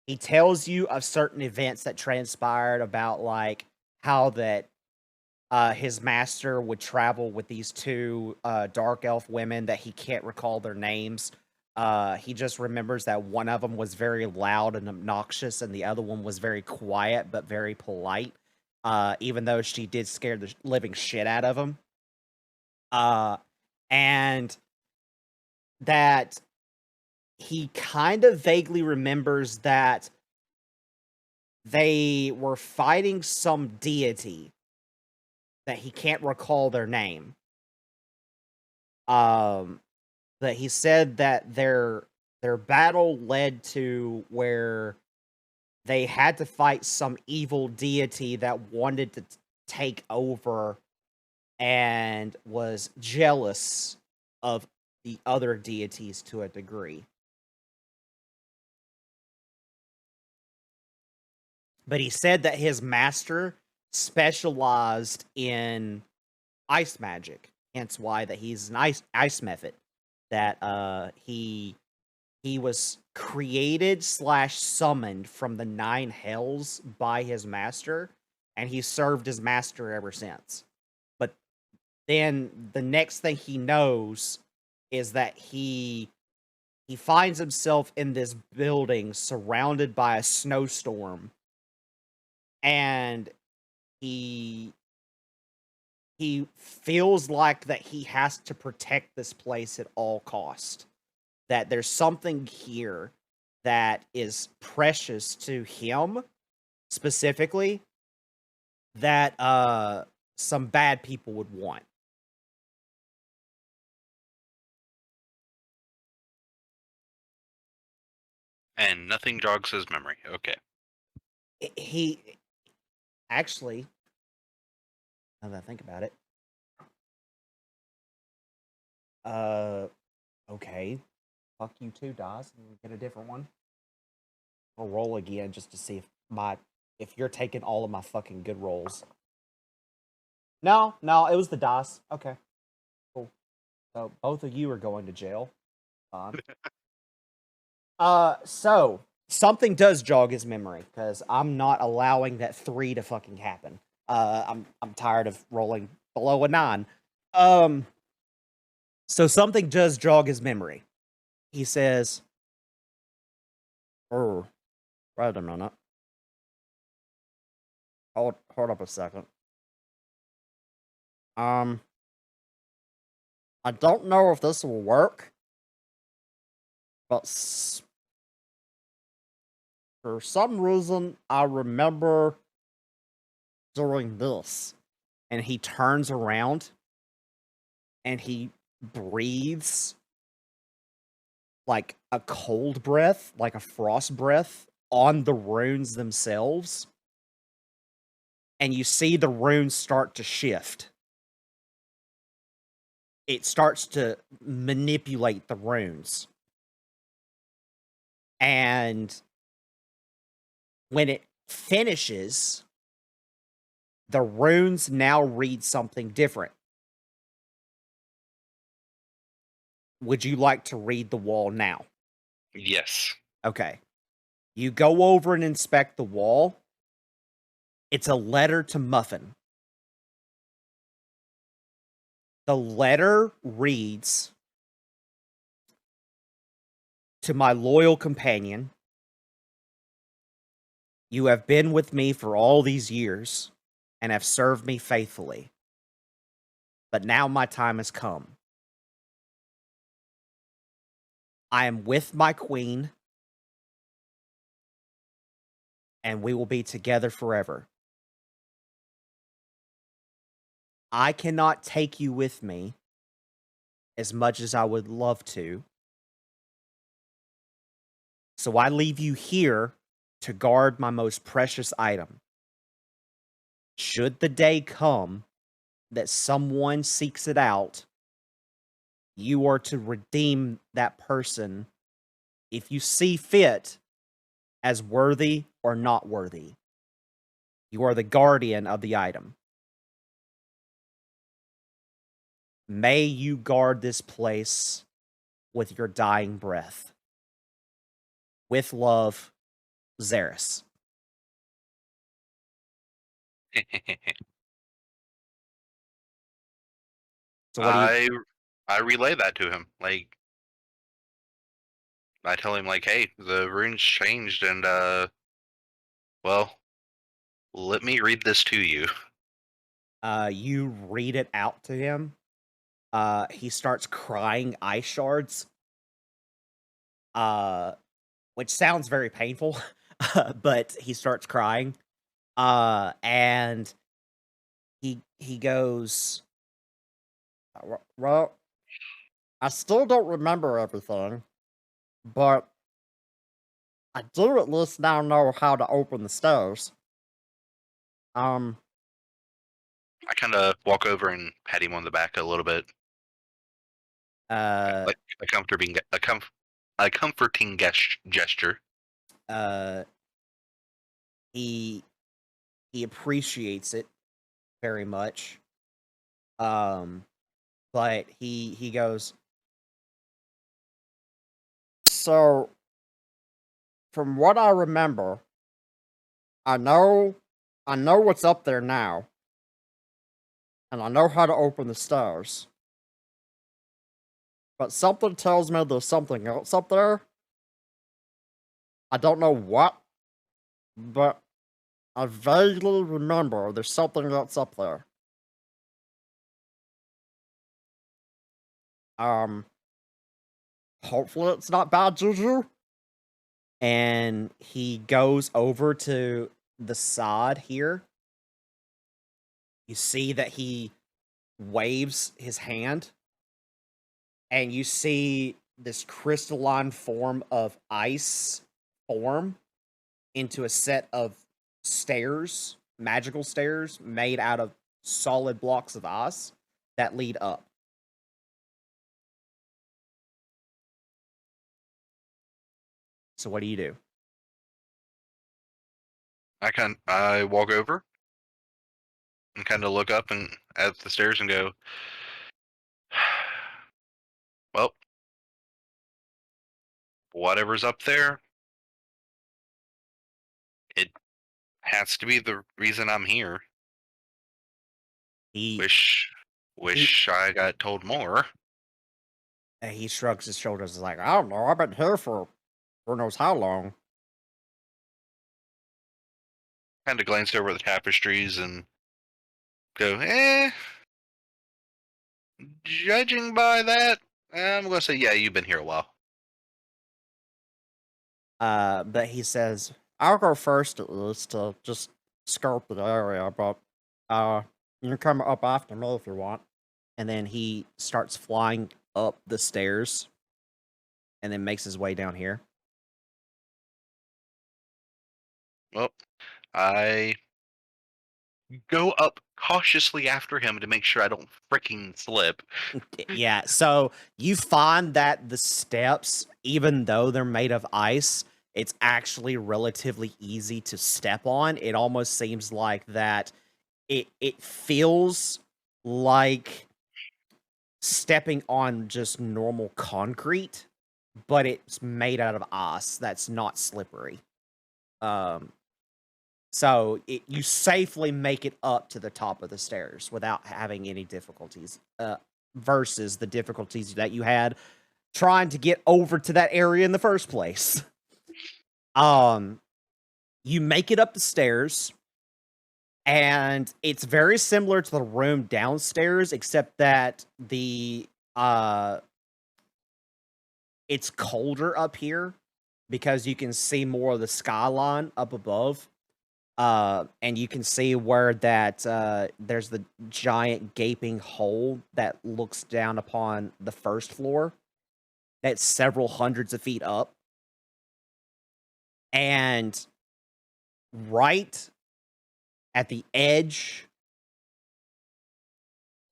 He tells you of certain events that transpired about like how that his master would travel with these two dark elf women that he can't recall their names. He just remembers that one of them was very loud and obnoxious, and the other one was very quiet but very polite. Even though she did scare the living shit out of him. And that he kind of vaguely remembers that they were fighting some deity that he can't recall their name. That he said that their battle led to where they had to fight some evil deity that wanted to take over and was jealous of the other deities to a degree. But he said that his master specialized in ice magic, hence why that he's an ice method. That he was created / summoned from the 9 hells by his master, and he served his master ever since. But then the next thing he knows is that he finds himself in this building surrounded by a snowstorm, and he feels like that he has to protect this place at all cost. That there's something here that is precious to him specifically that some bad people would want. And nothing jogs his memory. Okay. He actually, now that I think about it, okay, fuck you too, Daz. Get a different one. I'll roll again just to see if you're taking all of my fucking good rolls. No, it was the dice. Okay, cool. So both of you are going to jail. So something does jog his memory because I'm not allowing that 3 to fucking happen. I'm tired of rolling below a 9. So something does jog his memory. He says, "Oh, wait a minute. Hold up a second. I don't know if this will work, but for some reason, I remember doing this." And he turns around and he breathes like a cold breath, like a frost breath on the runes themselves. And you see the runes start to shift. It starts to manipulate the runes. And when it finishes, the runes now read something different. Would you like to read the wall now? Yes. Okay. You go over and inspect the wall. It's a letter to Muffin. The letter reads, "To my loyal companion, you have been with me for all these years and have served me faithfully. But now my time has come. I am with my queen, and we will be together forever. I cannot take you with me as much as I would love to. So I leave you here to guard my most precious item. Should the day come that someone seeks it out, you are to redeem that person if you see fit as worthy or not worthy. You are the guardian of the item. May you guard this place with your dying breath. With love, Xeris." So what do you... I relay that to him. Like, I tell him like, hey, the runes changed, and well, let me read this to you. You read it out to him. He starts crying ice shards. Which sounds very painful, but he starts crying. And he goes, "Well, I still don't remember everything, but I do at least now know how to open the stairs." I kind of walk over and pat him on the back a little bit, Uh, like a comforting gesture. uh, he appreciates it very much. But he goes, "So, from what I remember, I know what's up there now, and I know how to open the stairs. But something tells me there's something else up there. I don't know what, but I vaguely remember there's something else up there. Hopefully it's not bad juju." And he goes over to the sod here. You see that he waves his hand, and you see this crystalline form of ice form into a set of stairs, magical stairs made out of solid blocks of ice that lead up. So what do you do? I walk over and kind of look up and at the stairs and go, well, whatever's up there, it has to be the reason I'm here. He Wish I got told more. he shrugs his shoulders. He's like, I don't know. I've been here for who knows how long. Kind of glance over the tapestries and go, judging by that, I'm going to say, yeah, you've been here a while. But he says, I'll go first at least to just scope the area, but you can come up after me if you want. And then he starts flying up the stairs and then makes his way down here. Well, I go up cautiously after him to make sure I don't freaking slip. Yeah, so you find that the steps, even though they're made of ice, it's actually relatively easy to step on. It almost seems like that it feels like stepping on just normal concrete, but it's made out of ice that's not slippery. So you safely make it up to the top of the stairs without having any difficulties, versus the difficulties that you had trying to get over to that area in the first place. You make it up the stairs, and it's very similar to the room downstairs, except that it's colder up here because you can see more of the skyline up above. And you can see where that there's the giant gaping hole that looks down upon the first floor. That's several hundreds of feet up. And right at the edge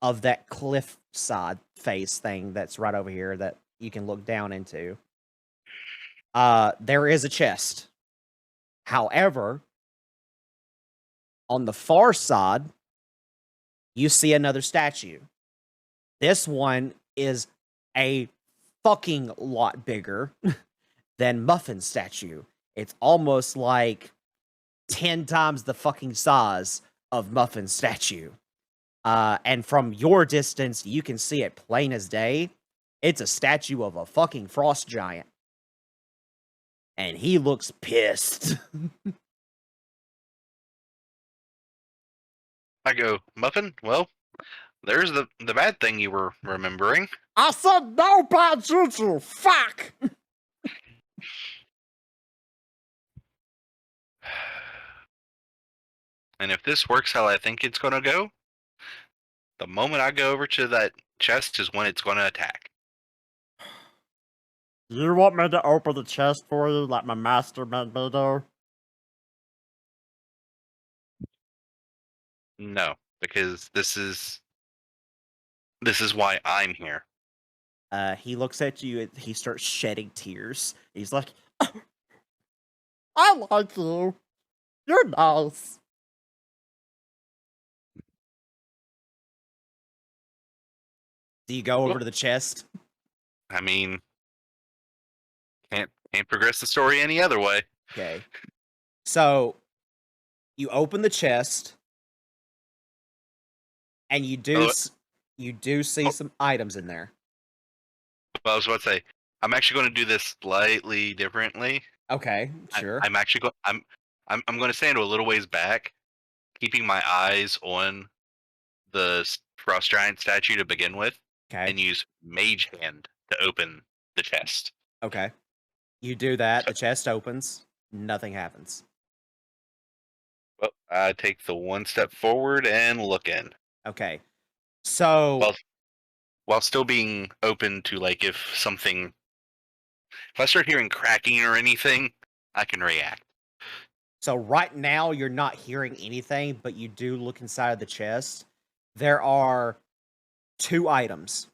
of that cliff side face thing that's right over here that you can look down into, there is a chest. However, on the far side, you see another statue. This one is a fucking lot bigger than Muffin's statue. It's almost like 10 times the fucking size of Muffin's statue. And from your distance, you can see it plain as day. It's a statue of a fucking frost giant. And he looks pissed. I go, Muffin, well, there's the bad thing you were remembering. I said no bad juju! Fuck! And if this works how I think it's going to go, the moment I go over to that chest is when it's going to attack. You want me to open the chest for you like my master made me do? No, because this is why I'm here. He looks at you and he starts shedding tears. He's like, I like you. You're nice. Do you go over to the chest? I mean, can't progress the story any other way. Okay. So, you open the chest, and you do see some items in there. Well, I was about to say, I'm actually going to do this slightly differently. Okay, sure. I'm actually going. I'm going to stand a little ways back, keeping my eyes on the frost giant statue to begin with, Okay. and use Mage Hand to open the chest. Okay. You do that. The chest opens. Nothing happens. Well, I take the one step forward and look in. Okay. So while still being open to, like, if I start hearing cracking or anything, I can react. So right now you're not hearing anything, but you do look inside of the chest. There are 2 items.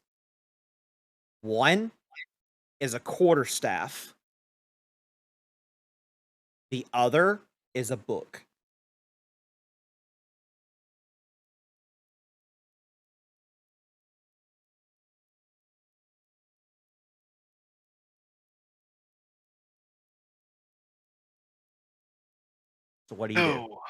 One is a quarterstaff. The other is a book. So what do you do? Oh.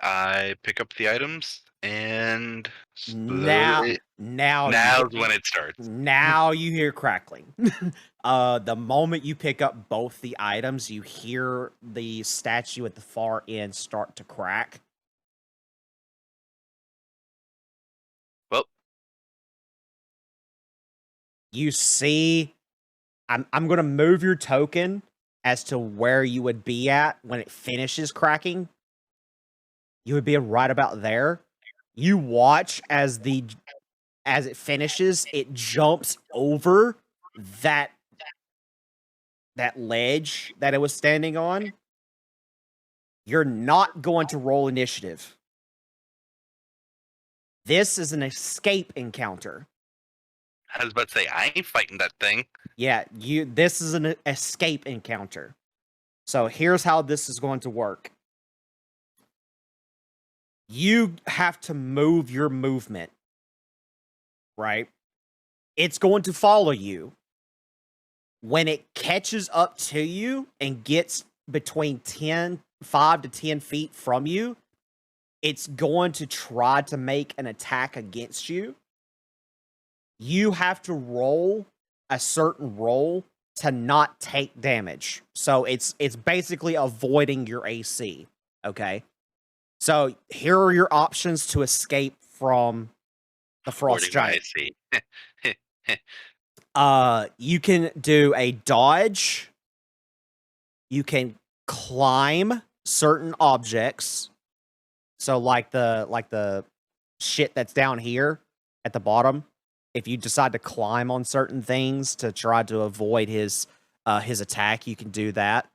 I pick up the items and Now, slowly. now Now's when it starts. now you hear crackling. The moment you pick up both the items, you hear the statue at the far end start to crack. Well, You see, I'm gonna move your token as to where you would be at when it finishes cracking. You would be right about there. You watch as it finishes, it jumps over that ledge that it was standing on. You're not going to roll initiative. This is an escape encounter. I was about to say, I ain't fighting that thing. Yeah, this is an escape encounter. So here's how this is going to work. You have to move your movement, right? It's going to follow you. When it catches up to you and gets between 5 to 10 feet from you, it's going to try to make an attack against you. You have to roll a certain roll to not take damage. So it's basically avoiding your AC, okay? So here are your options to escape from the frost giant. You can do a dodge. You can climb certain objects. So like the shit that's down here at the bottom. If you decide to climb on certain things to try to avoid his attack, you can do that.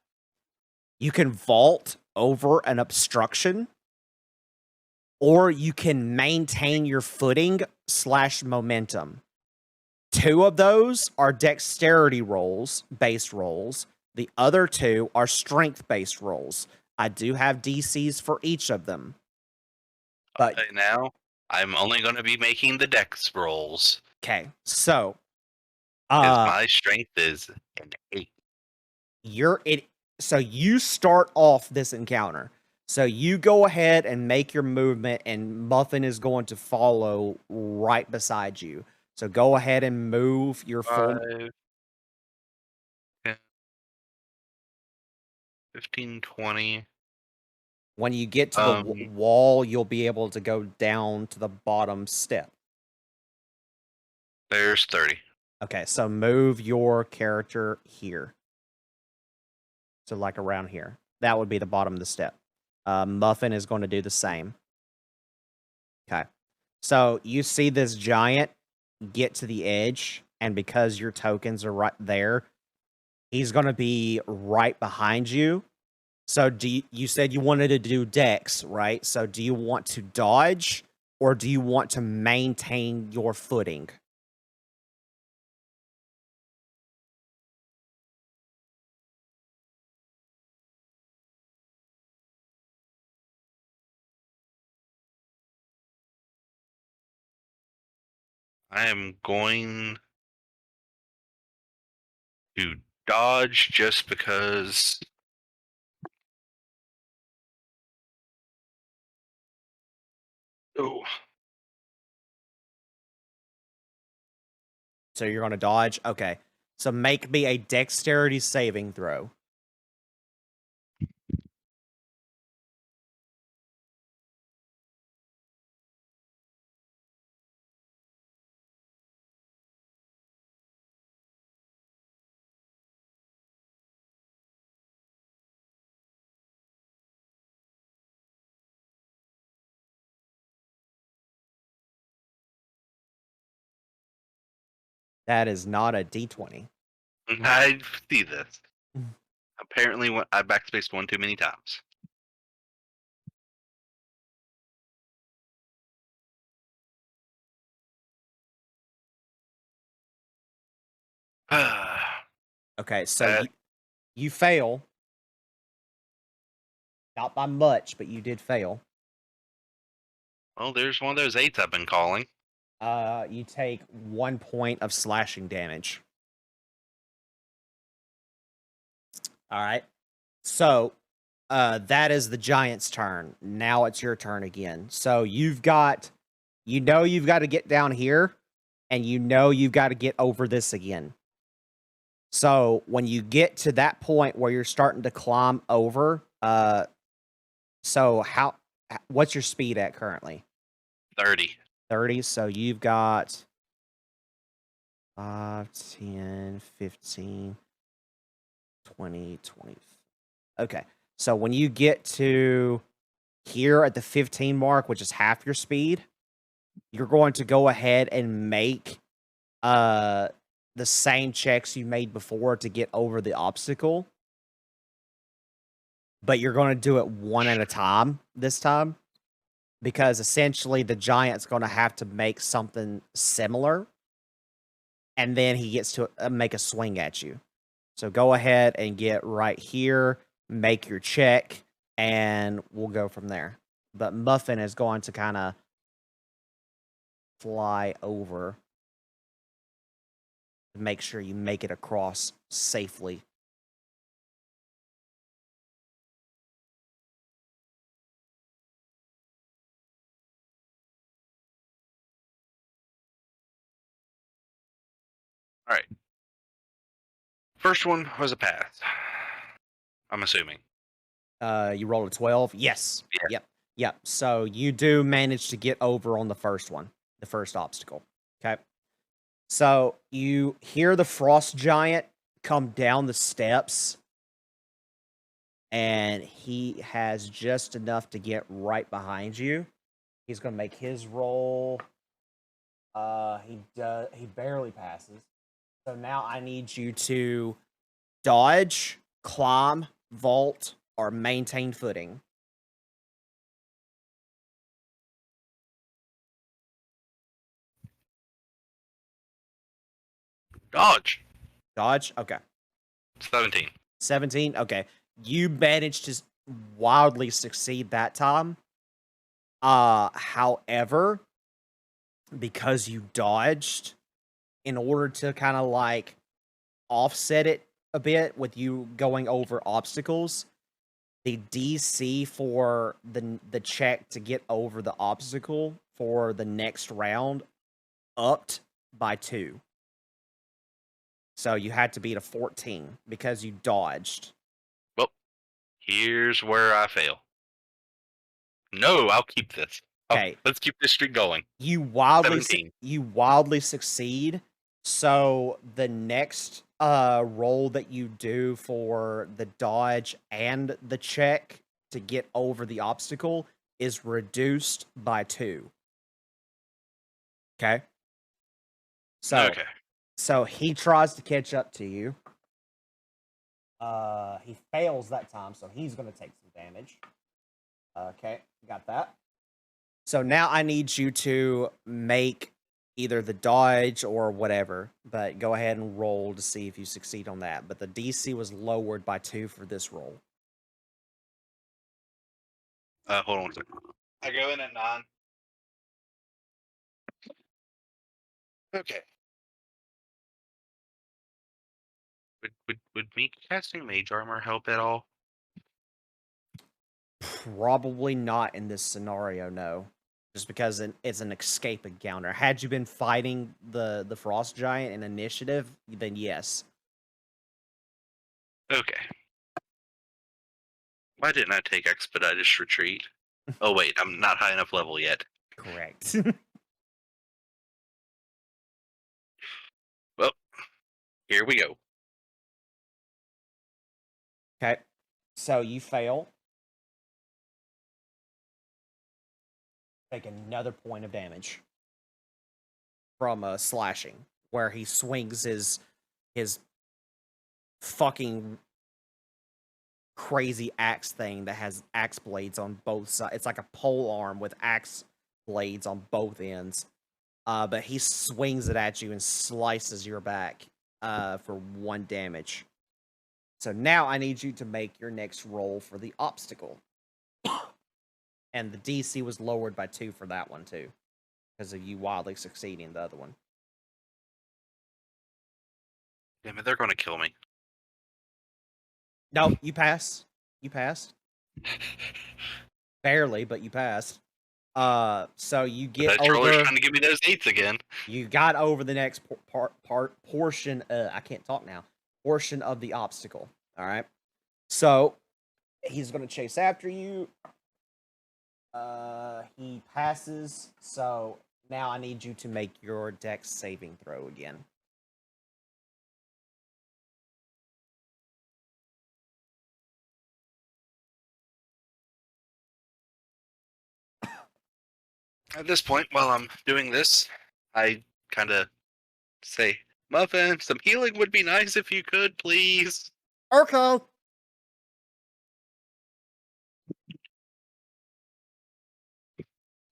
You can vault over an obstruction, or you can maintain your footing / momentum. 2 of those are dexterity rolls, base rolls. The other 2 are strength-based rolls. I do have DCs for each of them. But now, I'm only going to be making the dex rolls. Okay, so because my strength is an 8. So you start off this encounter. So you go ahead and make your movement, and Muffin is going to follow right beside you. So go ahead and move your full 5, 10, 15, 20. When you get to the wall, you'll be able to go down to the bottom step. There's 30. Okay, so move your character here. So like around here. That would be the bottom of the step. Muffin is going to do the same. Okay. So you see this giant get to the edge, and because your tokens are right there, he's going to be right behind you. So you said you wanted to do dex, right? So do you want to dodge, or do you want to maintain your footing? I am going to dodge just because. Oh. So you're going to dodge? Okay. So make me a dexterity saving throw. That is not a D20. I see this. Apparently, I backspaced one too many times. Okay, so you fail. Not by much, but you did fail. Well, there's one of those 8s I've been calling. You take 1 point of slashing damage. All right. So that is the giant's turn. Now it's your turn again. So you've got to get down here, and you've got to get over this again. So when you get to that point where you're starting to climb over, so what's your speed at currently? 30. 30. So you've got 5, 10, 15, 20, 20. Okay. So when you get to here at the 15 mark, which is half your speed, you're going to go ahead and make the same checks you made before to get over the obstacle. But you're going to do it one at a time this time, because essentially the giant's going to have to make something similar, and then he gets to make a swing at you. So go ahead and get right here, make your check, and we'll go from there. But Muffin is going to kind of fly over to make sure you make it across safely. All right. First one was a pass. I'm assuming. You rolled a 12? Yes. Yeah. Yep. So you do manage to get over on the first one, the first obstacle. Okay. So you hear the frost giant come down the steps, and he has just enough to get right behind you. He's going to make his roll. He barely passes. So now I need you to dodge, climb, vault, or maintain footing. Dodge. Dodge? Okay. 17. 17? Okay. You managed to wildly succeed that time. However, because you dodged, in order to kind of like offset it a bit with you going over obstacles, the DC for the check to get over the obstacle for the next round upped by 2. So you had to beat a 14 because you dodged. Well, here's where I fail. No, I'll keep this. Okay. Let's keep this streak going. You wildly 17. Succeed. So the next roll that you do for the dodge and the check to get over the obstacle is reduced by 2. Okay. So he tries to catch up to you. He fails that time, so he's going to take some damage. Okay, got that. So now I need you to make either the dodge or whatever, but go ahead and roll to see if you succeed on that. But the DC was lowered by 2 for this roll. Hold on a second. I go in at 9. Okay. Would me casting mage armor help at all? Probably not in this scenario, no. Just because it's an escape encounter. Had you been fighting the frost giant in initiative, then yes. Okay. Why didn't I take expeditious retreat? Oh wait, I'm not high enough level yet. Correct. Well, here we go. Okay. So you fail. Take another point of damage from slashing, where he swings his fucking crazy axe thing that has axe blades on both sides. It's like a pole arm with axe blades on both ends. But he swings it at you and slices your back for 1 damage. So now I need you to make your next roll for the obstacle. And the DC was lowered by 2 for that one too, because of you wildly succeeding the other one. Damn it, they're going to kill me. No, you pass. You passed. Barely, but you passed. So you get That troller's over. trying to give me those 8s again. You got over the next portion. I can't talk now. Portion of the obstacle. All right. So he's gonna chase after you. He passes. So now I need you to make your dex saving throw again. At this point, while I'm doing this, I kind of say, Muffin, some healing would be nice if you could, please. Urko.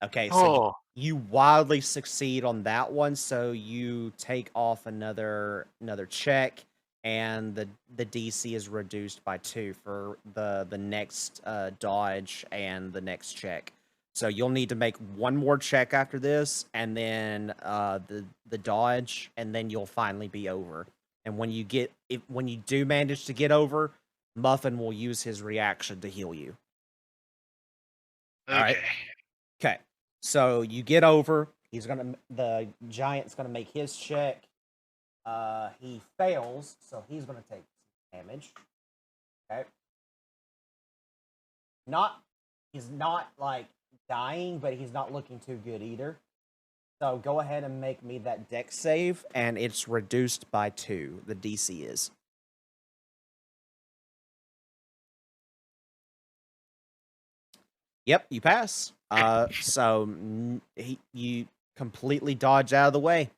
Okay, so you wildly succeed on that one, so you take off another check, and the DC is reduced by 2 for the next dodge and the next check. So you'll need to make one more check after this, and then the dodge, and then you'll finally be over. And when you do manage to get over, Muffin will use his reaction to heal you. Okay. All right. Okay. So you get over. The giant's gonna make his check. He fails, so he's gonna take damage. Okay. He's not like dying, but he's not looking too good either. So go ahead and make me that dex save, and it's reduced by 2. The DC is. Yep, you pass. So you completely dodge out of the way.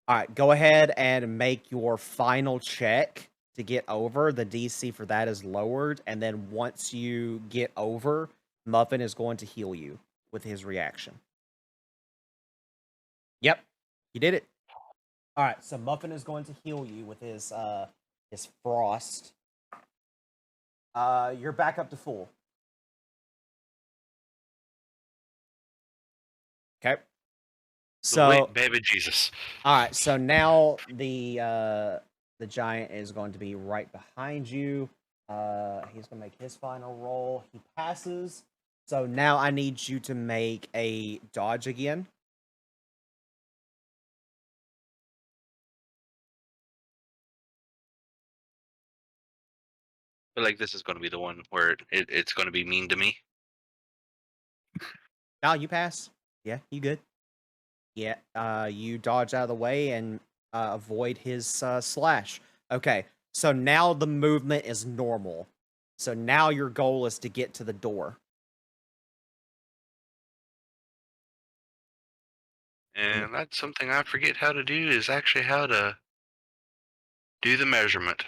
All right, go ahead and make your final check to get over. The DC for that is lowered, and then once you get over, Muffin is going to heal you with his reaction. Yep, you did it. All right, so Muffin is going to heal you with his frost. You're back up to full. Okay. So Sweet baby Jesus. All right, so now the giant is going to be right behind you. He's gonna make his final roll. He passes. So now I need you to make a dodge again. I feel like this is going to be the one where it's going to be mean to me. No, you pass. Yeah, you good. Yeah, you dodge out of the way and avoid his slash. Okay, so now the movement is normal. So now your goal is to get to the door. And that's something I forget how to do, is actually how to do the measurement.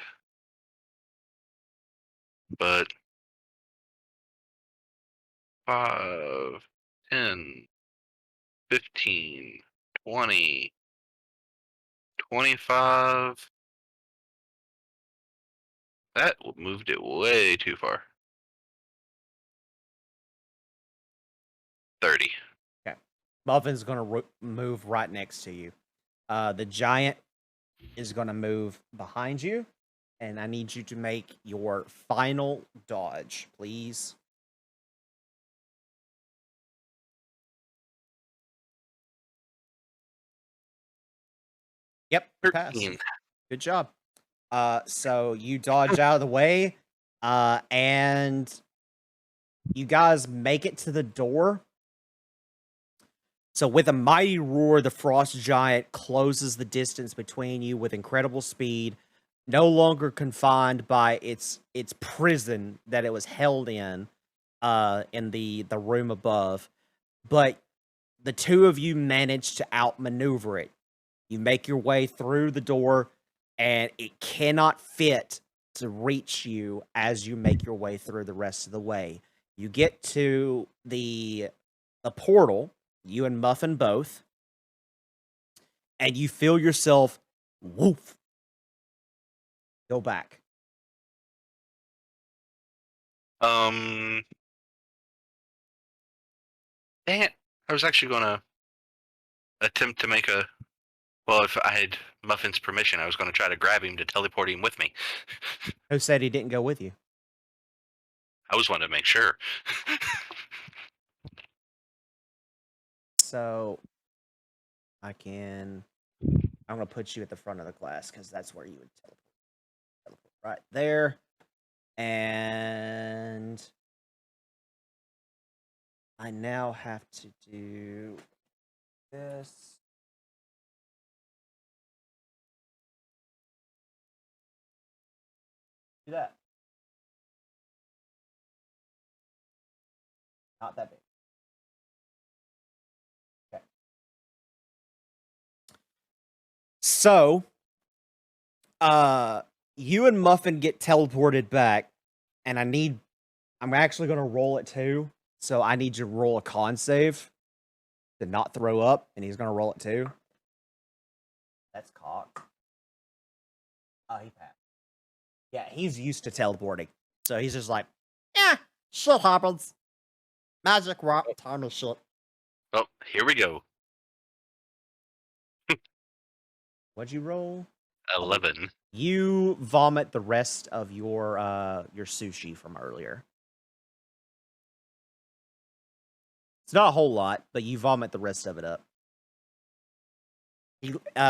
But 5, 10, 15, 20, 25. That moved it way too far. 30. Okay. Muffin's going to move right next to you. The giant is going to move behind you, and I need you to make your final dodge, please. Yep, pass. 13. Good job. So you dodge out of the way, and you guys make it to the door. So with a mighty roar, the frost giant closes the distance between you with incredible speed, no longer confined by its prison that it was held in the room above. But the two of you manage to outmaneuver it. You make your way through the door, and it cannot fit to reach you as you make your way through the rest of the way. You get to the portal, you and Muffin both, and you feel yourself, woof, go back. Dang it. I was actually going to attempt to make a... Well, if I had Muffin's permission, I was going to try to grab him to teleport him with me. Who said he didn't go with you? I was wanting to make sure. So I'm gonna put you at the front of the class because that's where you would teleport right there. And I now have to do this. Do that. Not that big. Okay. So, you and Muffin get teleported back, and I'm actually gonna roll it too. So I need you to roll a con save to not throw up, and he's gonna roll it too. That's cocked. Oh, he passed. Yeah, he's used to teleporting, so he's just like, yeah, shit happens. Magic rock time is shit. Oh, here we go. What'd you roll? 11. You vomit the rest of your sushi from earlier. It's not a whole lot, but you vomit the rest of it up.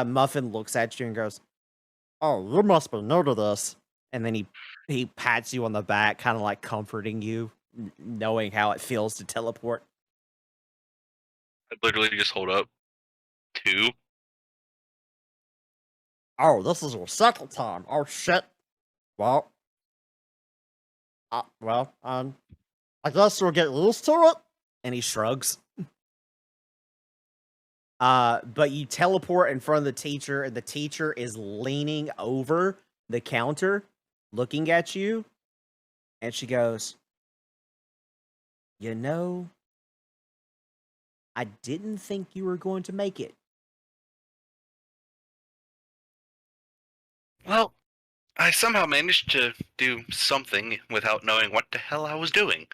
Muffin looks at you and goes, "Oh, you must be new to this." And then he pats you on the back, kind of like comforting you, knowing how it feels to teleport. I literally just hold up 2. Oh, this is your second time. Oh shit. Well, I guess you'll get used to it. And he shrugs. But you teleport in front of the teacher, and the teacher is leaning over the counter, looking at you, and she goes, "You know, I didn't think you were going to make it." Well, I somehow managed to do something without knowing what the hell I was doing.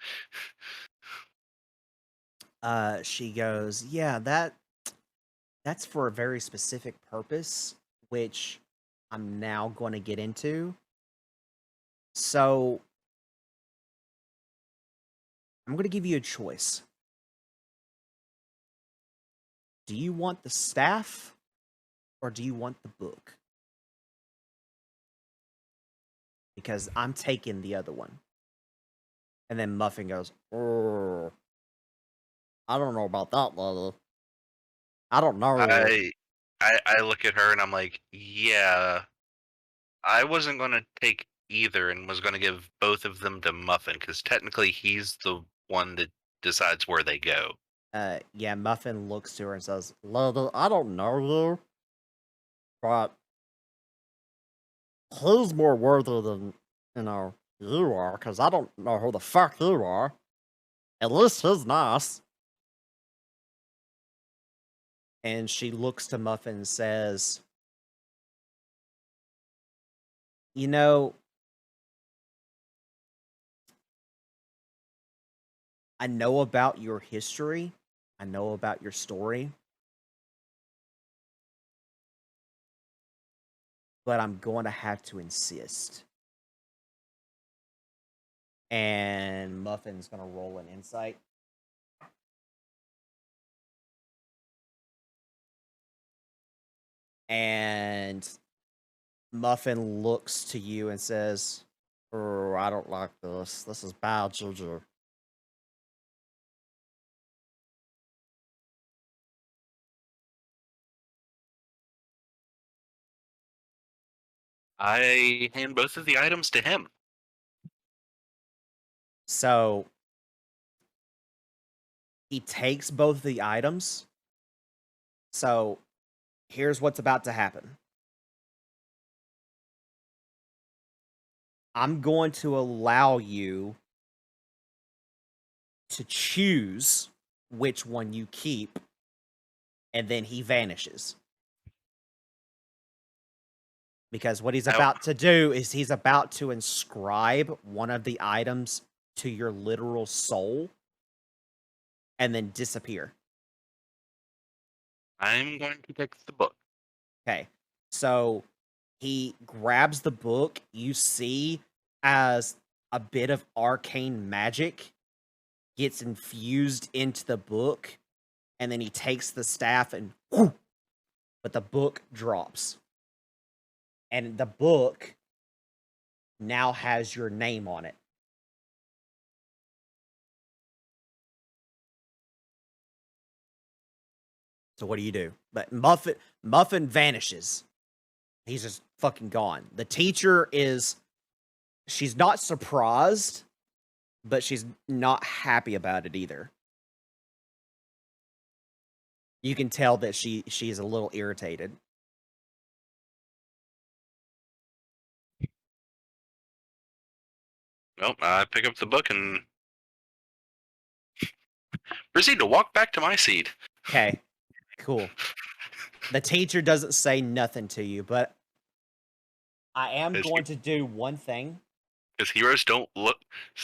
She goes, "Yeah, that's for a very specific purpose, which I'm now going to get into. So, I'm going to give you a choice. Do you want the staff or do you want the book? Because I'm taking the other one." And then Muffin goes, "Oh, I don't know about that, Lily. I don't know." I look at her and I'm like, yeah, I wasn't going to take either and was going to give both of them to Muffin because technically he's the one that decides where they go. Yeah, Muffin looks to her and says, "Lily, I don't know you, but he's more worthy than, you are, because I don't know who the fuck you are. At least he's nice." And she looks to Muffin and says, "You know, I know about your history. I know about your story. But I'm going to have to insist." And Muffin's going to roll an insight. And Muffin looks to you and says, "Oh, I don't like this. This is bad juju." I hand both of the items to him. So he takes both the items. So here's what's about to happen. I'm going to allow you to choose which one you keep, and then he vanishes. Because what he's about to do is he's about to inscribe one of the items to your literal soul and then disappear. I'm going to take the book. Okay. So he grabs the book. You see as a bit of arcane magic gets infused into the book, and then he takes the staff and whoo, but the book drops. And the book now has your name on it. So what do? But Muffin vanishes. He's just fucking gone. The teacher she's not surprised, but she's not happy about it either. You can tell that she's a little irritated. Well, I pick up the book and proceed to walk back to my seat. Okay, cool. The teacher doesn't say nothing to you, but I am going to do one thing. Because heroes don't look.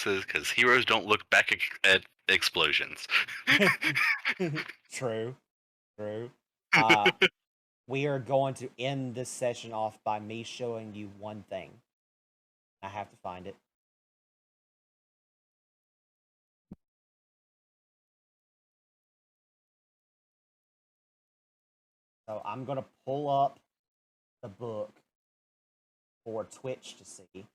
Because heroes don't look back at explosions. True. We are going to end this session off by me showing you one thing. I have to find it. So I'm going to pull up the book for Twitch to see.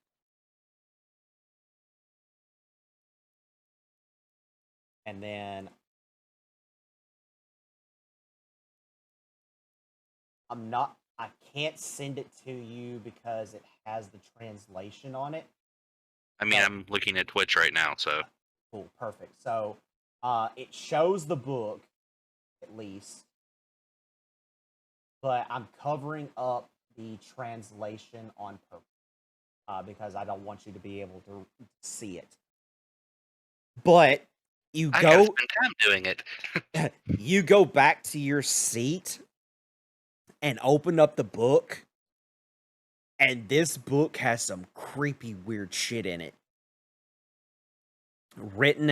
And then I can't send it to you because it has the translation on it. I mean, I'm looking at Twitch right now, so. Cool, perfect. So it shows the book, at least. But I'm covering up the translation on purpose because I don't want you to be able to see it. But I gotta spend time doing it. You go back to your seat and open up the book, and this book has some creepy, weird shit in it, written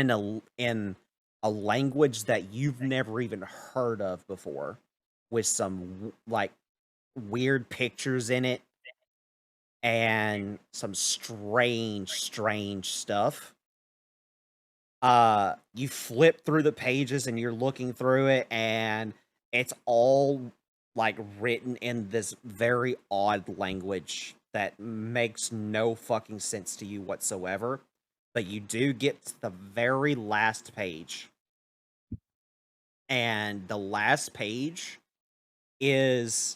in a language that you've never even heard of before, with some like weird pictures in it and some strange stuff. You flip through the pages and you're looking through it, and it's all like written in this very odd language that makes no fucking sense to you whatsoever. But you do get to the very last page. And the last page is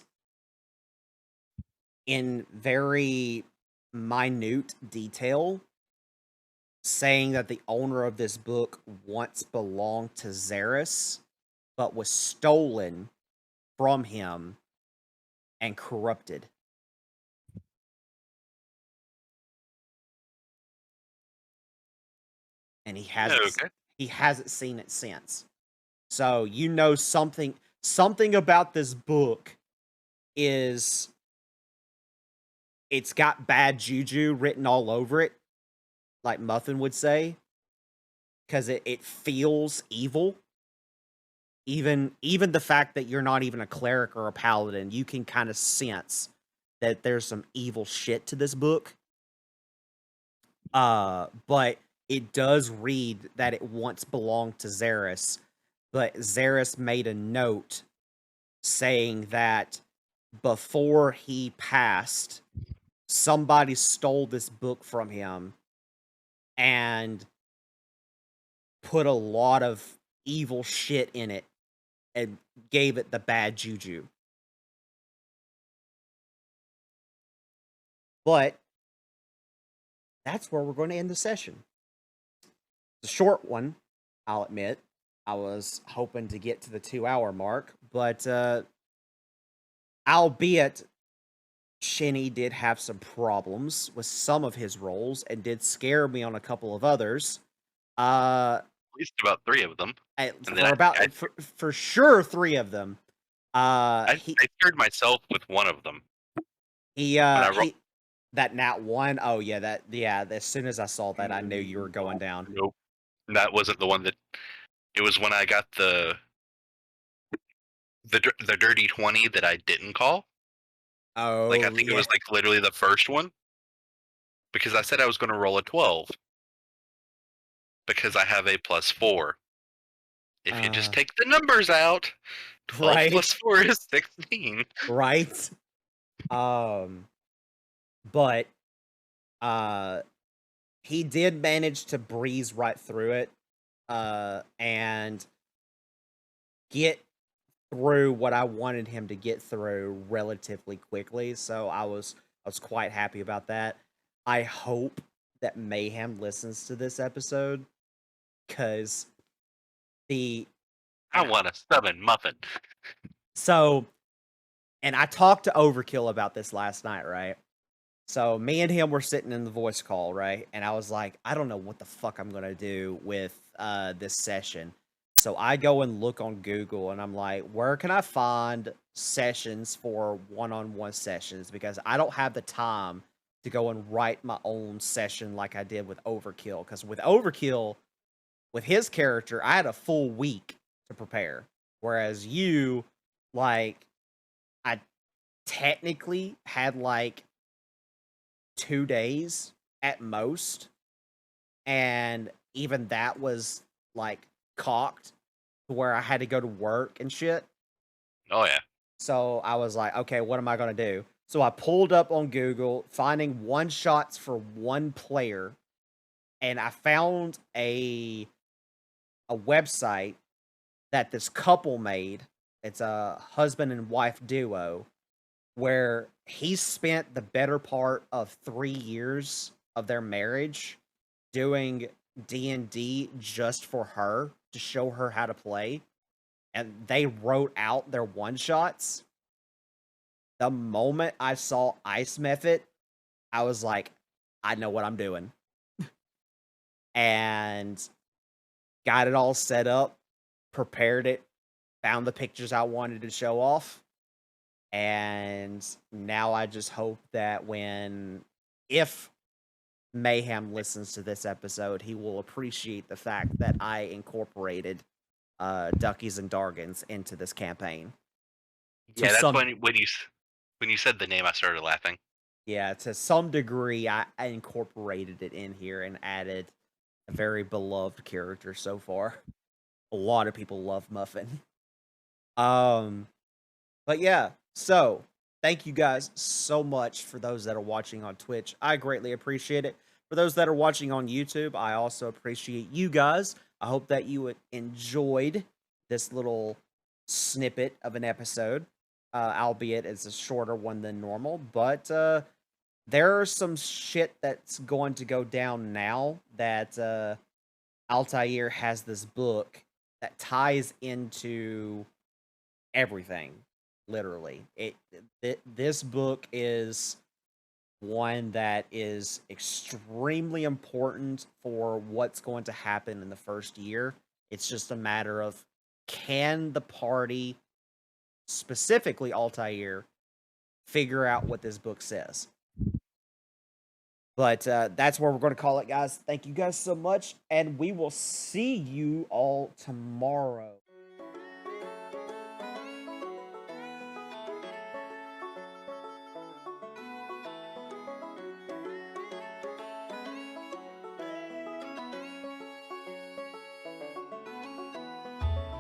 in very minute detail saying that the owner of this book once belonged to Xeris, but was stolen from him and corrupted. And he hasn't seen it since. So you know something about this book is it's got bad juju written all over it, like Muffin would say, because it feels evil. Even the fact that you're not even a cleric or a paladin, you can kind of sense that there's some evil shit to this book. But it does read that it once belonged to Xeris, but Xeris made a note saying that before he passed, somebody stole this book from him and put a lot of evil shit in it and gave it the bad juju. But that's where we're going to end the session. It's a short one, I'll admit. I was hoping to get to the 2-hour mark, but albeit Shinny did have some problems with some of his roles and did scare me on a couple of others. At least about 3 of them. For sure 3 of them. I scared myself with one of them. That nat 1. Oh yeah, as soon as I saw that, I knew you were going down. Nope. That wasn't the one that. It was when I got the dirty 20 that I didn't call. Oh, like I think it was like literally the first one. because I said I was going to roll a 12 because I have a +4. If you just take the numbers out, 12 right, plus 4 is 16. right. But he did manage to breeze right through it, and get through what I wanted him to get through relatively quickly. So I was quite happy about that. I hope that Mayhem listens to this episode, because I want a stubborn muffin. So, and I talked to Overkill about this last night, right? So me and him were sitting in the voice call, right? And I was like, I don't know what the fuck I'm gonna do with this session. So I go and look on Google, and I'm like, where can I find sessions for one-on-one sessions? Because I don't have the time to go and write my own session like I did with Overkill. Because with Overkill, with his character, I had a full week to prepare. Whereas you, like, I technically had like 2 days at most, and even that was like cocked to where I had to go to work and shit. Oh yeah. So I was like, okay, what am I gonna do? So I pulled up on Google, finding one shots for one player, and I found a website that this couple made. It's a husband and wife duo, where he spent the better part of 3 years of their marriage doing D&D just for her, to show her how to play, and they wrote out their one-shots. The moment I saw Ice Method, I was like, I know what I'm doing. And got it all set up, prepared it, found the pictures I wanted to show off, and now I just hope that if Mayhem listens to this episode, he will appreciate the fact that I incorporated Duckies and Dargans into this campaign. Yeah, that's when you said the name, I started laughing. Yeah, to some degree, I incorporated it in here and added a very beloved character so far. A lot of people love Muffin. But yeah, so thank you guys so much for those that are watching on Twitch. I greatly appreciate it. For those that are watching on YouTube, I also appreciate you guys. I hope that you enjoyed this little snippet of an episode, albeit it's a shorter one than normal. But there are some shit that's going to go down now that Altair has this book that ties into everything. Literally, this book is one that is extremely important for what's going to happen in the first year. It's just a matter of, can the party, specifically Altair, figure out what this book says. But that's where we're going to call it, guys. Thank you guys so much, and we will see you all tomorrow.